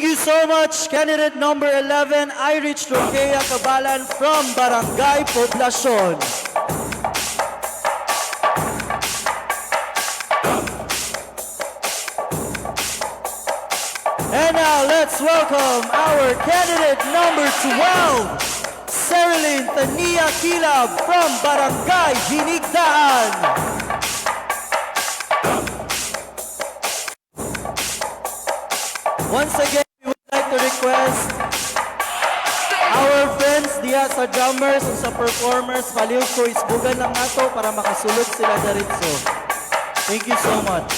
Thank you so much, candidate number 11, Irich Roquea Cabalan from Barangay Poblacion. And now let's welcome our candidate number 12, Cerilyn Tania Kilab from Barangay Hinigdaan. Once again, we would like to request our friends diya sa drummers o sa performers, paliw ko isbugan lang nato para makasulod sila diretso. Thank you so much.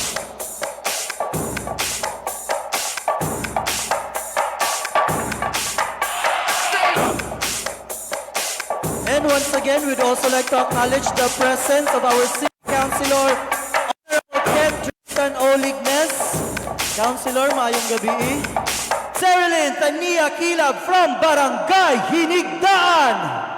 And once again, we'd also like to acknowledge the presence of our City Councilor, Honorable Ken Tristan Olignes. Councilor, maayong gabi. Cerilyn Tania Kilab from Barangay Hinigdaan.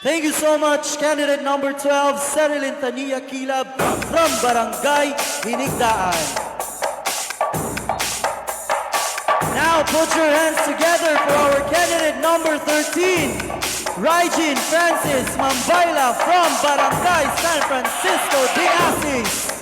Thank you so much, candidate number 12, Cerilyn Tania Kilab from Barangay Hinigdaan. Now put your hands together for our candidate number 13, Raijin Francis Mambayla from Barangay San Francisco de Asis.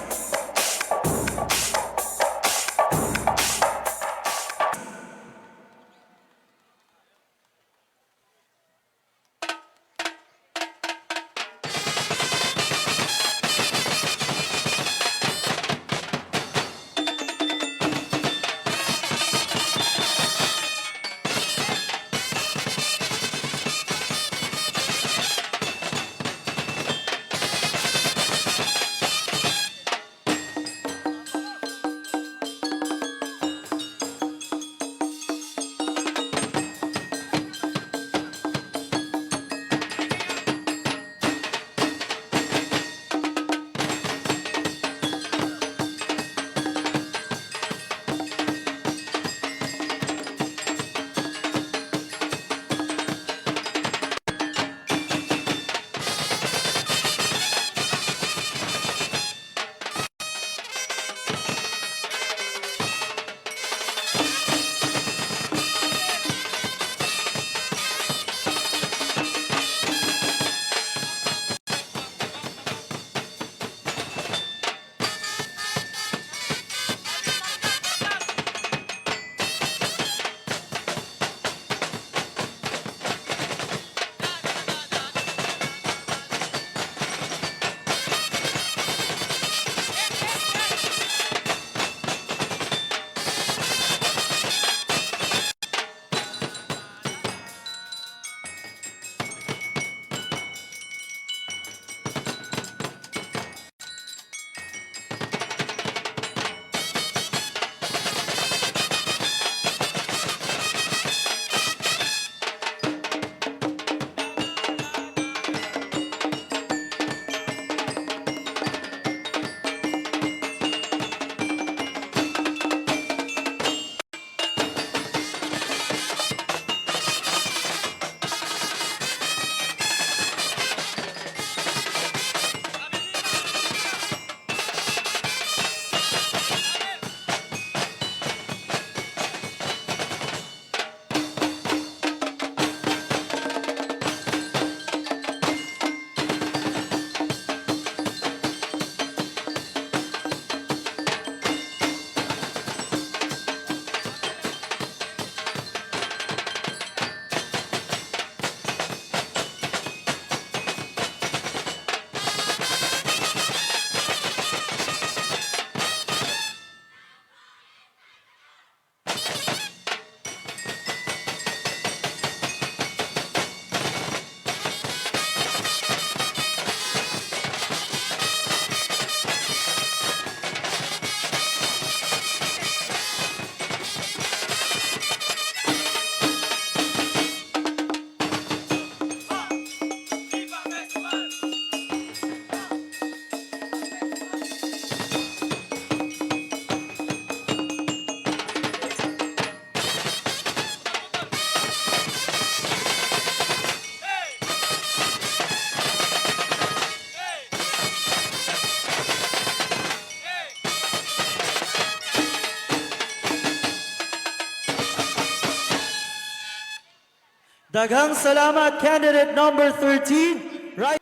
Daghang salamat, candidate number 13. Right.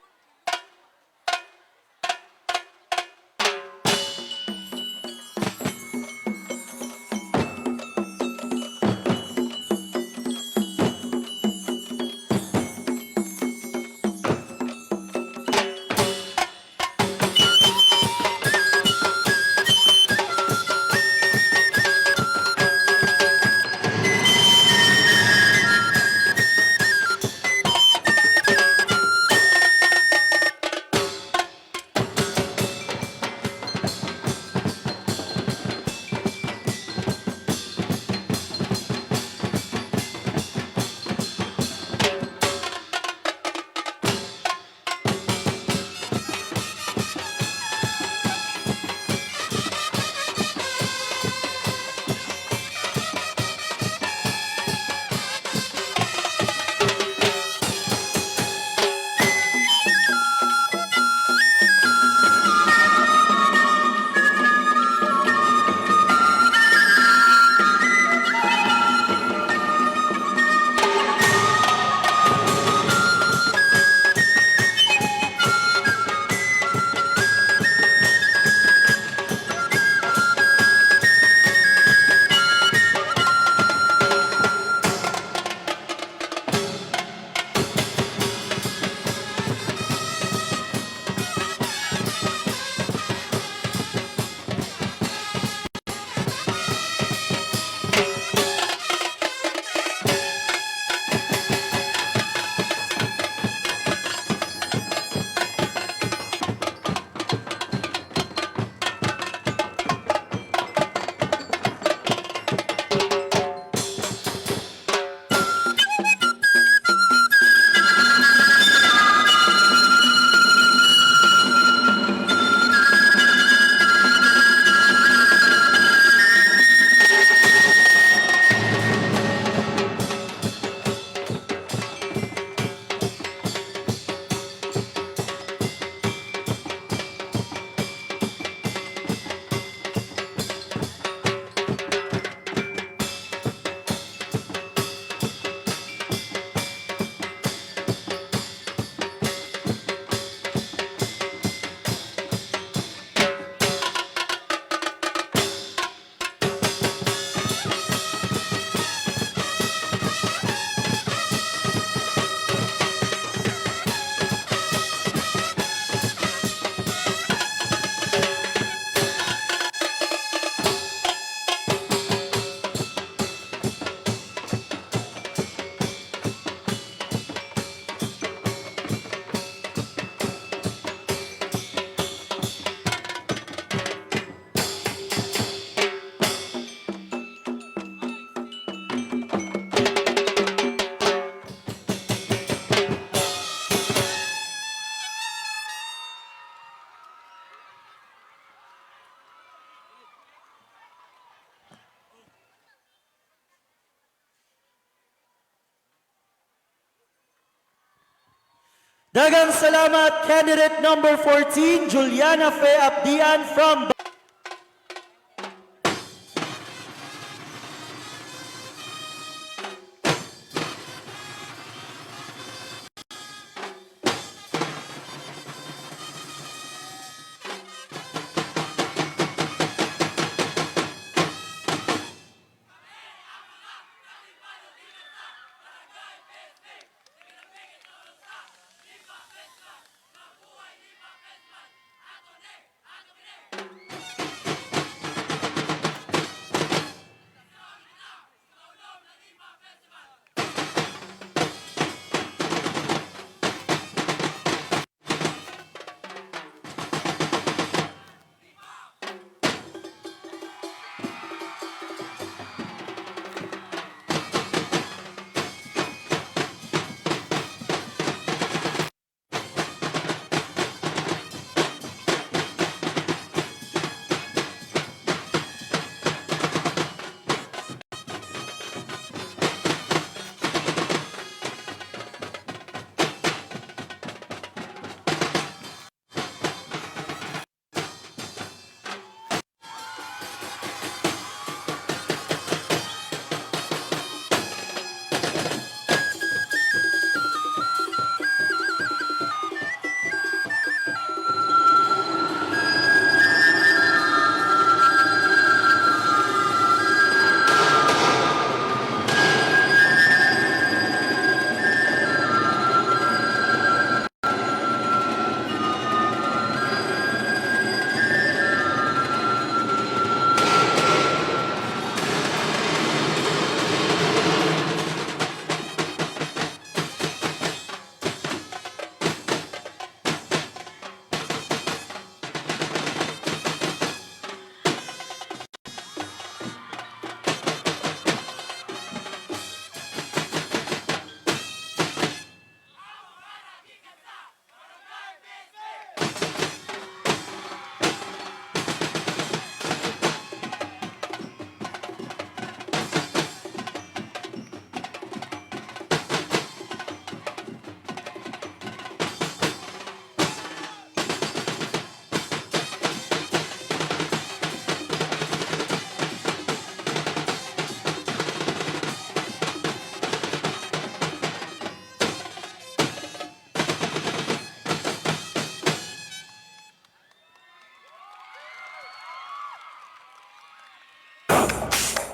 Daghang salamat, candidate number 14, Juliana Fe Abdian from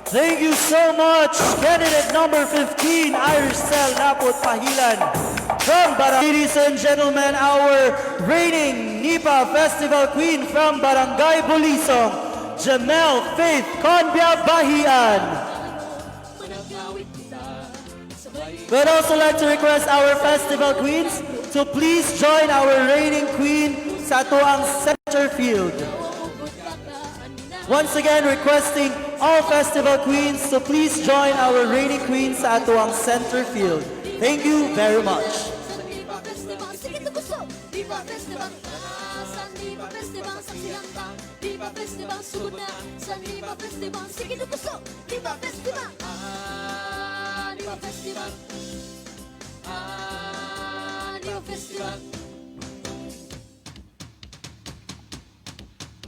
Thank you so much, candidate number 15, Irish Cell Lapot Pahilan. From Ladies and gentlemen, our reigning Nipa Festival Queen from Barangay Bulisong, Jamel Faith Conbia Bahian. Managawit kita sabay We'd also like to request our festival queens to please join our reigning queen sa tuang center field. ugot kakaan na. Once again, requesting all festival queens to please join our reigning queen sa tuang center field. Thank you very much. Sa Nipa Festival, sige na gusto. Nipa Festival, sa Nipa Festival, saksihan ka. Nipa Festival, sugod na. Sa Nipa Festival, sige na gusto. Nipa Festival, Nipa Festival, Nipa Festival.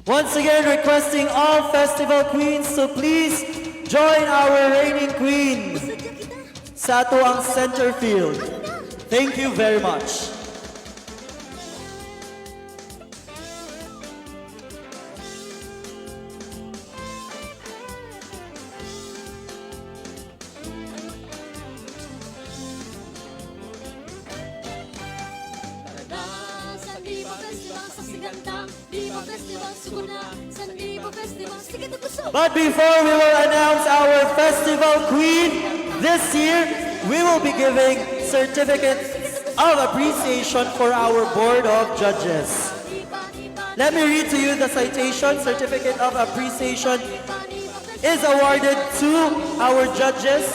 Once again, requesting all festival queens to please join our reigning queen Sadya kita, sa tuang center field. Thank you very much. tara na. Sa Nipa Festival, saksihan ka. Nipa Festival, sugod na. Sa Nipa Festival, sige na gusto. But before we will announce our festival queen this year, we will be giving certificates of appreciation for our board of judges. Nipa, Nipa, Let me read to you the citation. Certificate of appreciation Nipa, Nipa Festival. is awarded to our judges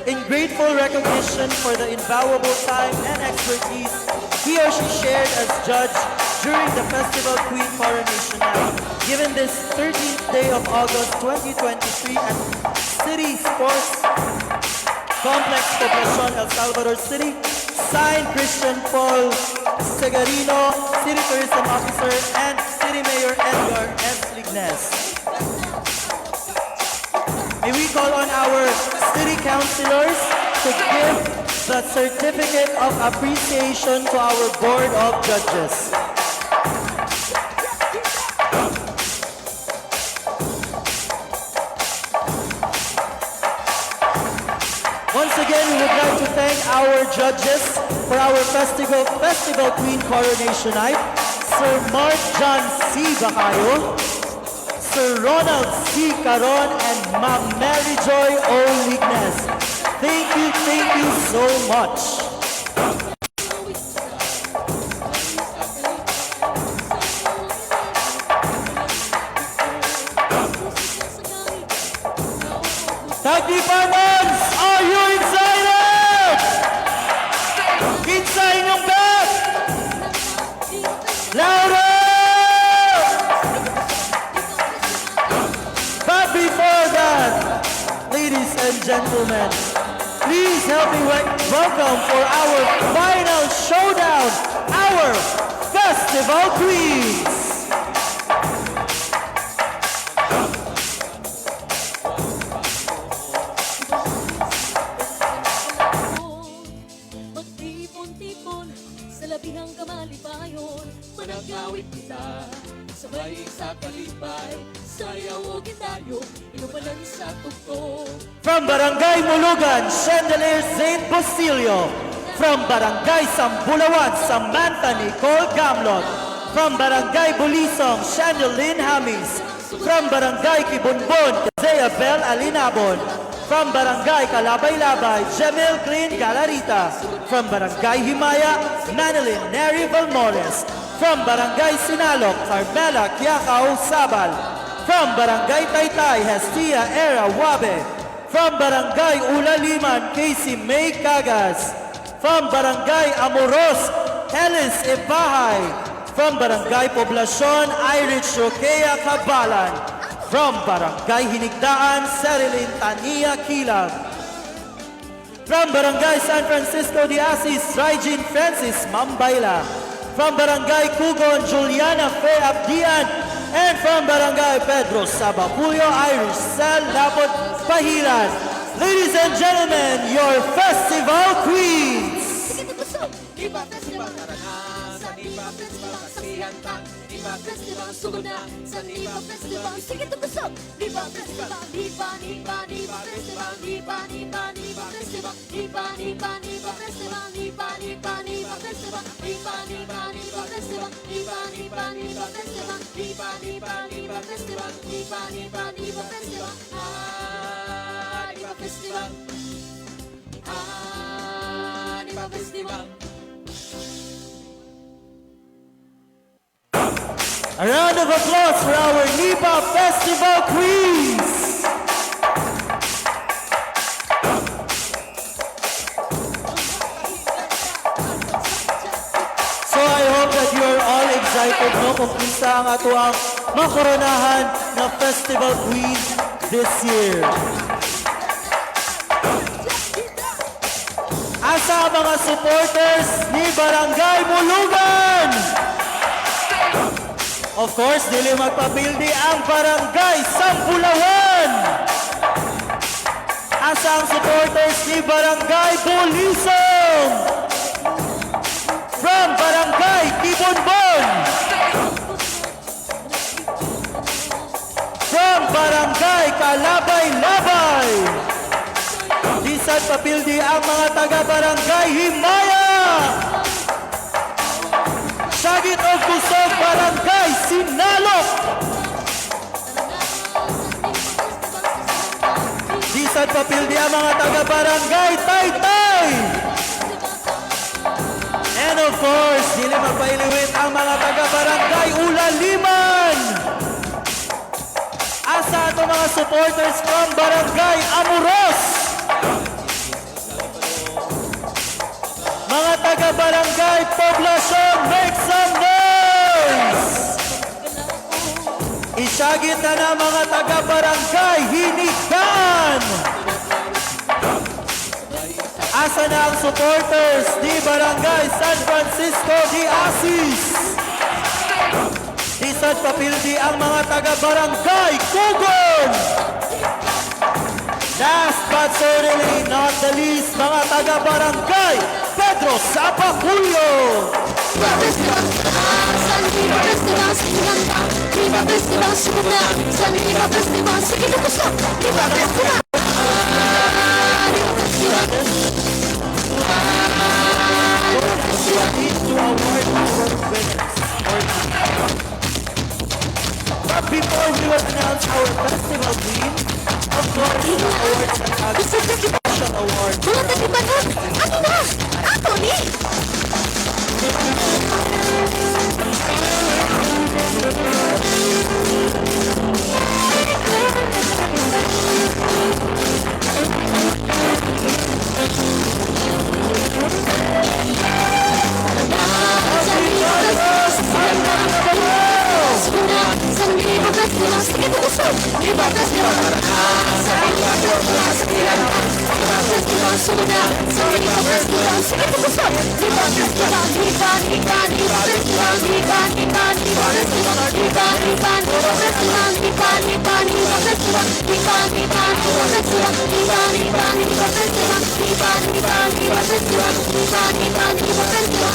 in grateful recognition for the invaluable time and expertise he or she shared as judge during the Festival Queen Coronation Night, given this 13th day of August 2023 at City Sports Complex, Poblacion, El Salvador City. Signed, Christian Paul Segarino, City Tourism Officer, and City Mayor Edgar S. Lignes. May we call on our city councilors to give the certificate of appreciation to our board of judges. Once again, we would like to thank our judges for our Festival Queen Coronation Night. Sir Mark John C. Bacayo, Sir Ronald C. Caron, and Ma'am Mary Joy O. Lignes. Thank you so much. Tagdi Farmers, are you excited? Kinsa inyong best? Louder! But before that, ladies and gentlemen, please help me welcome for our final showdown, our Festival Queens. Magtipon-tipon sa labihang kamalipayon, managawit kita sabay sa kalipay, sayawugin tayo, inupalan sa tugtog. From Barangay Mulugan, Chandelier Saint Basilio. From Barangay Sambulawan, Samantha Nicole Gamlot. From Barangay Bulisong, Chandeline Hamis. From Barangay Kibunbon, Zea Bel Alinabon. From Barangay Kalabay-Labay, Jamil Green Galarita. From Barangay Himaya, Manilyn Neri Valmores. From Barangay Sinalok, Carmela Kiakao Sabal. From Barangay Taytay, Hestia Era Wabe. From Barangay Ulaliman, Casey May Cagas. From Barangay Amoros, Helis Ibahay. From Barangay Poblacion, Irich Roquea Cabalan. From Barangay Hinigdaan, Cerilyn Tania Kilag. From Barangay San Francisco de Asis, Raijin Francis Mambayla. From Barangay Cugon, Juliana Fe Abdian. And from Barangay Pedro Sabapuyo, Irish Sal Lapot Pahilan. Ladies and gentlemen, your Festival Queens! Sige na gusto, Nipa Festival, tara na. Sa Nipa Festival Kasihan ka Nipa Festival Sugod na sa Nipa Festival Sige tugusok Nipa Festival Nipa Nipa Nipa Festival Nipa Nipa Nipa Festival Nipa Nipa Nipa Festival Nipa Nipa Nipa Festival Nipa Nipa Nipa Festival Nipa Nipa Nipa Festival Nipa Nipa Nipa Festival Nipa Nipa Nipa Festival Nipa Festival Nipa Festival. A round of applause for our Nipa Festival Queens! So I hope that you are all excited no kung kinsa ang ato ang makoronahan na Festival Queen this year. Asa ang mga supporters ni Barangay Mulugan? Of course, dili magpapildi ang Barangay Sampulawan. Asa ang supporters ni Barangay Bulisong? From Barangay Kibonbon. From Barangay Kalabay-Labay. Bisan papildi ang mga taga-Barangay Himaya. Sagit o Kusog Barangay Sinalok. Bisan papildi ang mga taga-Barangay Taytay. And of course, dili magpailiwit ang mga taga-Barangay Ulaliman. Asa ato mga supporters from Barangay Amuros. Mga taga-Barangay Poblacion, make some noise! Isagit na na mga taga-Barangay Hinigan! Asa na ang supporters ni Barangay San Francisco de Asis? Isat papildi ang mga taga-Barangay Kugon! Last but certainly not the least, mga taga-Barangay Pedro Sapaculio! Nipa Festival sa Nipa Festival Sigihan ka Nipa Festival Sugod na sa Nipa Festival Sige tugusok Nipa Festival Nipa Festival Need to award our winners. But before we will announce our festival queen, of course, the awards that have special awards. Mga tagibanon Ano na? Ako ni sa Nipa Festival Sige tugusok Nipa Festival sa Nipa Festival Sigihan ka Nipa Festival Sugod na sa Nipa Festival Sige tugusok Nipa Festival Nipa Nipa Nipa Festival Nipa Nipa Nipa Festival Nipa Nipa Nipa Festival Nipa Nipa Nipa Festival Nipa Nipa Nipa Festival Nipa Nipa Nipa Festival Nipa Nipa Nipa Festival Nipa Nipa Nipa Festival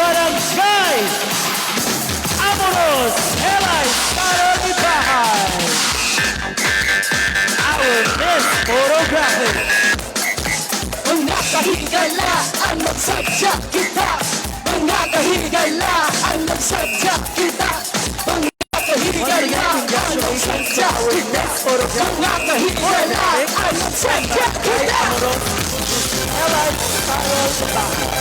Barangay Amoros, Elay, Karoli Bahay. Our Miss Photographic. Mga kahigala ang nagsadya kita Mga kahigala ang nagsadya kita Mga kahigala ang nagsadya kita Mga kahigala ang nagsadya kita Amoros, Elay, Karoli Bahay.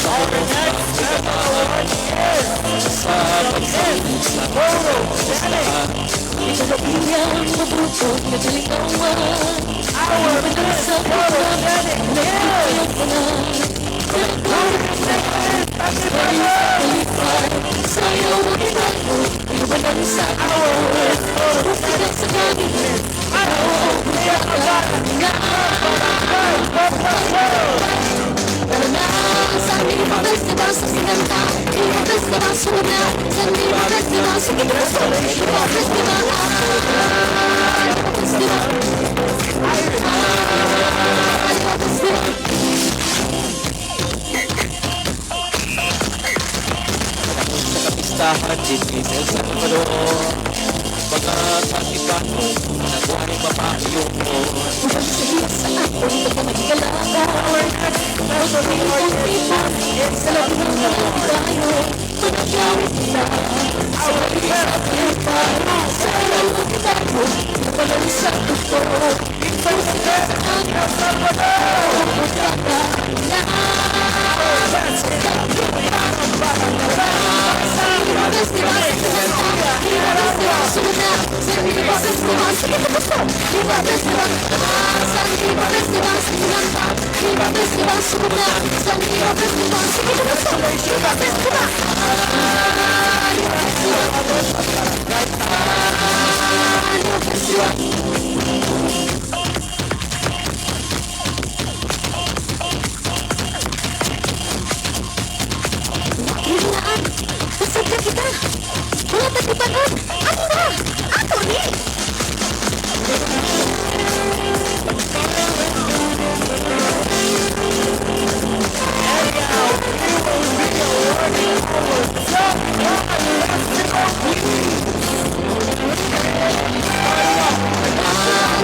Our next member award is Photogenic. Ikalabihan mabuto na galingawan Our Miss Photogenic is Sayaw mo ginagawa Iwanan sa our Miss Pusigan sa gabi Tara na sa Nipa Festival sa Sinanta Nipa Festival Festival Suna, San Nipa Festival, sige puso, Nipa Festival, Nipa Festival, Nipa Festival. Sa kapistahan din ni El Salvador, mga Sanibano, nagawa ng mapayong mo. Upang sabihin sa akin, ito pa magigalaga. Sa labi ng lahat tayo, managawin kita. Sa labi ng lahat tayo, sa labi ng tayo, napalang sa gusto. Upang sabihin sa akin, El Salvador, magkaka na. Sa labi ng Festival, Festival Suna, San Nipa Festival, sige puso, Nipa Festival, San Nipa Festival, Sinanta, Nipa Festival Suna, San Nipa Festival, sige puso, Nipa Festival, Nipa Festival, Hinaan, pasadya kita. Mga tagipanood, ano ba? Ako ni!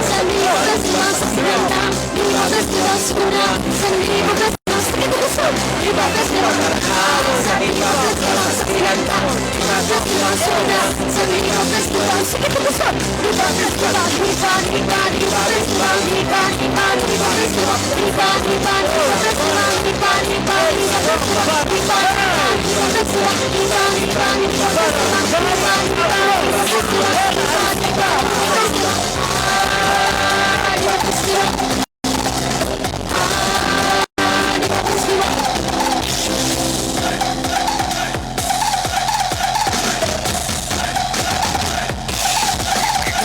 Sa Nipa Festival sa Sinanta, Nipa Festival Suna, sa Nipa Festival sa Kituguso, Nipa Festival sa Nipa Festival sa Sinanta, Nipa Festival Suna, sa Nipa Festival sa Kituguso, Nipa Festival, Nipa, Nipa, Nipa Festival, Nipa, Nipa, Nipa Festival, Nipa, Nipa, Nipa Festival, Nipa, Nipa, Nipa Festival, Nipa, Nipa Festival, Nipa, Nipa, Nipa Festival, Nipa, Nipa, Nipa Festival, Nipa, Nipa, Nipa Festival.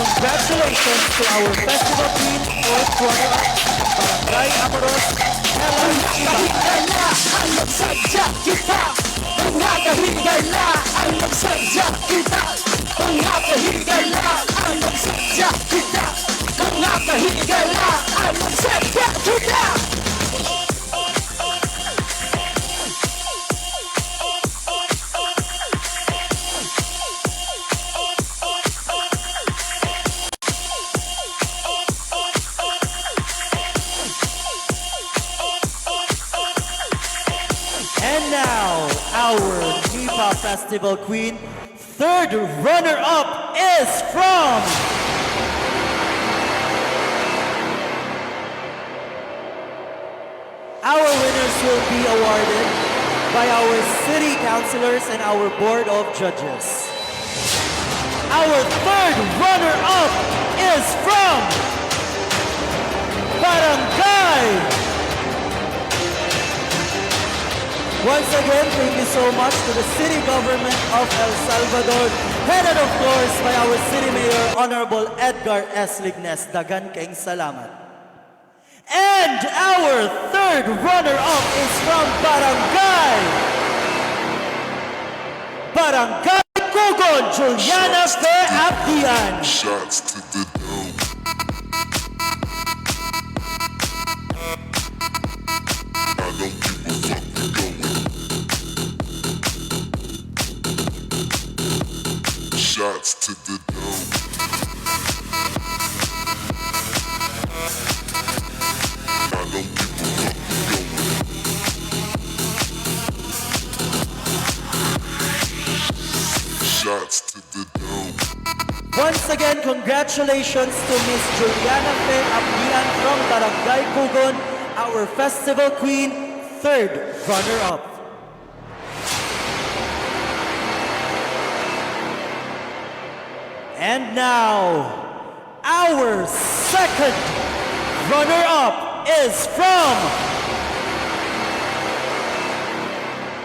Congratulations to our festival queen, fourth runner-up, Barangay Amoros, Helen Nipa. Ang sadya kita, mga kahigala, ang sadya kita, mga kahigala, ang sadya kita, mga kahigala, ang sadya kita. And now, our Nipa Festival Queen, third runner-up is from our winners will be awarded by our city councilors and our board of judges. Our third runner-up is from Barangay. Once again, thank you so much to the city government of El Salvador, headed of course by our city mayor, Honorable Edgar S. Lignes. Dagan kaing salamat. And our third runner-up is from Barangay Kugon, Juliana Fe Abdian. Shots to the dome. I don't give a fuck where going. Shots to the dome. I don't give a fuck where going. Shots to the dome. Once again, congratulations to Miss Juliana Fe Abdian from Barangay Kugon, our festival queen, third runner-up. And now, our second runner-up is from...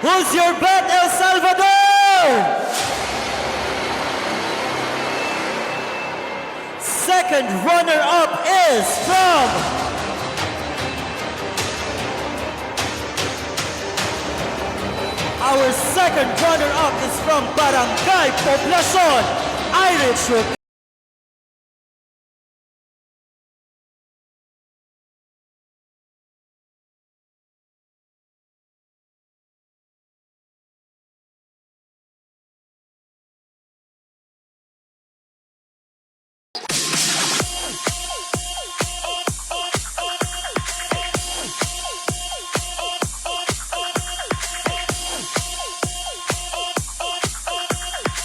Who's Your Bet, El Salvador? Second runner-up is from Our second runner-up is from Barangay Poblacion, Irish.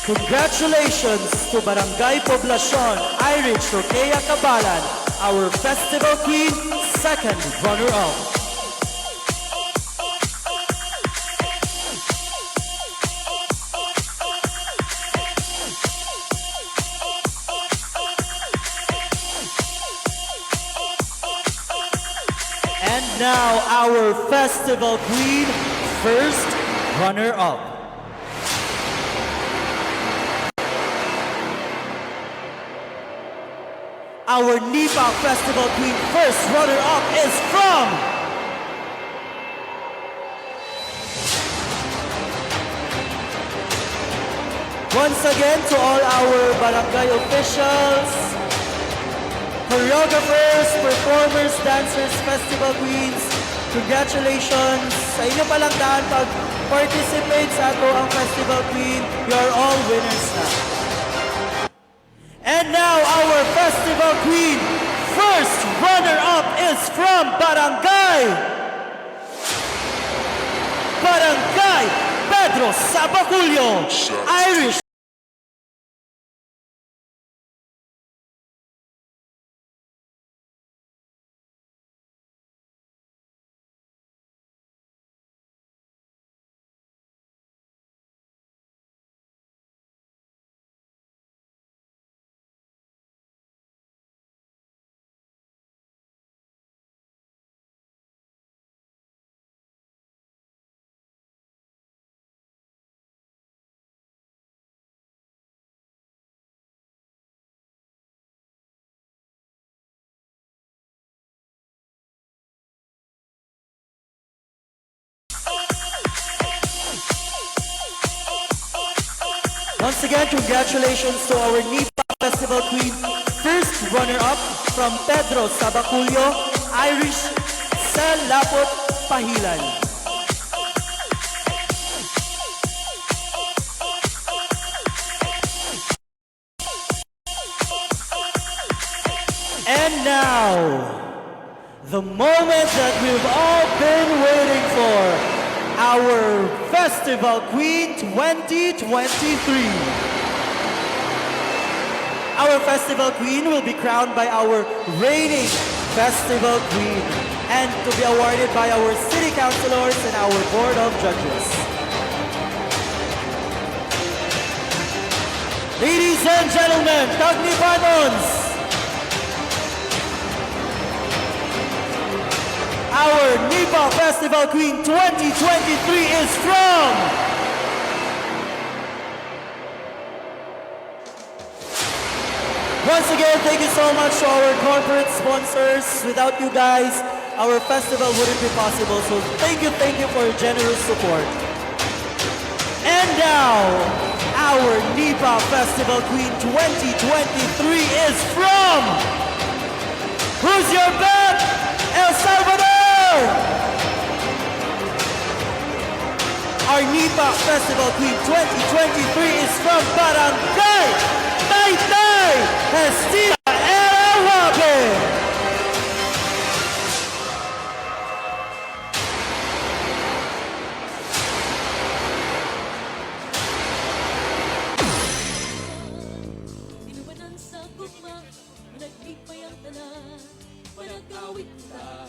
Congratulations to Barangay Poblacion, Irish Roquea Cabalan, our Festival Queen, second runner-up. And now our Festival Queen, first runner-up. Our Nipa Festival Queen first runner-up is from once again to all our barangay officials, choreographers, performers, dancers, festival queens, congratulations sa inyo palang daan pag-participate sa ato ang Festival Queen. You're all winners na. And now our Festival Queen, first runner-up is from Barangay Pedro Sabaculio, Irish. Once again, congratulations to our Nipa Festival Queen, first runner-up from Pedro Sabaculio, Irish sa Lapot, Pahilan. And now, the moment that we've all been waiting for, our Festival Queen 2023. Our Festival Queen will be crowned by our reigning Festival Queen and to be awarded by our City Councilors and our Board of Judges. Ladies and gentlemen, Tagnipanons, our Nipa Festival Queen 2023 is from once again, thank you so much to our corporate sponsors. Without you guys, our festival wouldn't be possible. So thank you for your generous support. And now, our Nipa Festival Queen 2023 is from who's your bet? El Salvador! Our Nipa Festival Queen 2023 is from Barangay Taytay, Estila Erawabe. Inuwanan sa gugma, naglipay ang tanan, panagawit kita.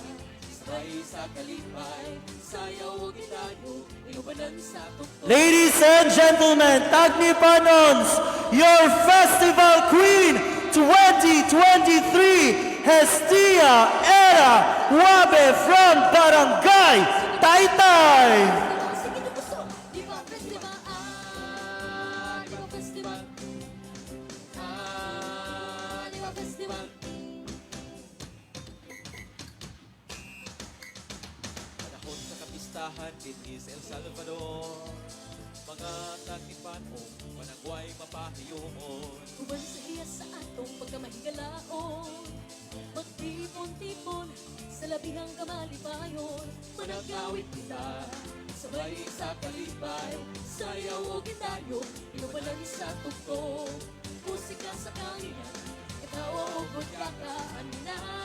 Sabay sa kalipay, sayaw o gitayo, inuwanan sa tukto. Ladies and gentlemen, Tagnipanons, your Festival Queen 2023, Hestia Era Wabe from Barangay Taytay. Sige na gusto, di ba festival? Di ba festival? Di ba festival? Panahon sa kapistahan, simbahan din is El Salvador. Mga tagnipan o managway mapahiyomon. Uban sa iya sa atong pagkamahigalaon. Magtipon-tipon sa labihang kamalipayon. Managawit kita, sabay sa kalipay. Sayaw o gindayo, inubalan sa tugtog. Musika sa kanginan, katawa o pagkakaaninay.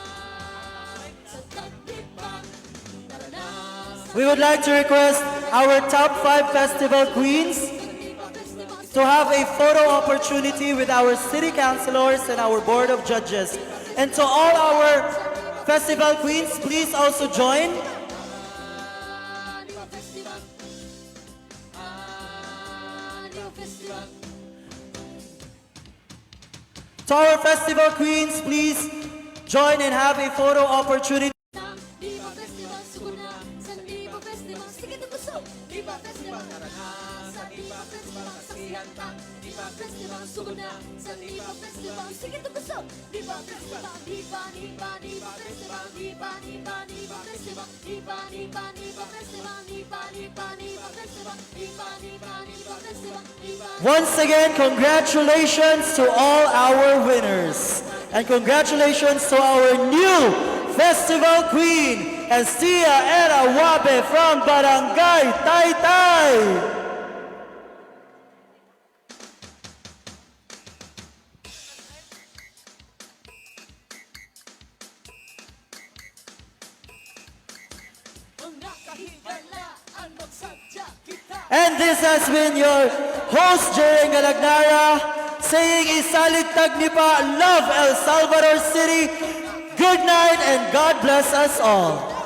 Sa tagnipan, tara na sa We would like to request our top 5 festival queens to have a photo opportunity with our city councilors and our board of judges. And to all our festival queens, please also join. Nipa Festival. Nipa Festival. To our festival queens, please join and have a photo opportunity. Nipa Festival, sugod na sa Nipa Festival. Sige na gusto. Nipa Festival, tara na sa Nipa Festival. Saksihan ka. Nipa Festival, sugod na sa Nipa Festival. Sige na gusto. Nipa Festival, Nipa, Nipa, Nipa Festival. Nipa, Nipa, Nipa Festival. Nipa, Nipa, Nipa Festival. Nipa, Nipa, Nipa Festival. Nipa, Nipa, Nipa Festival. Nipa. Once again, congratulations to all our winners. And congratulations to our new festival queen, Estia Era Wabe from Barangay Taytay. Mga kahigalaan, magsadya kita. And this has been your host, Jereng Galagnara, saying Isalit Tagnipa, love El Salvador City. Good night and God bless us all.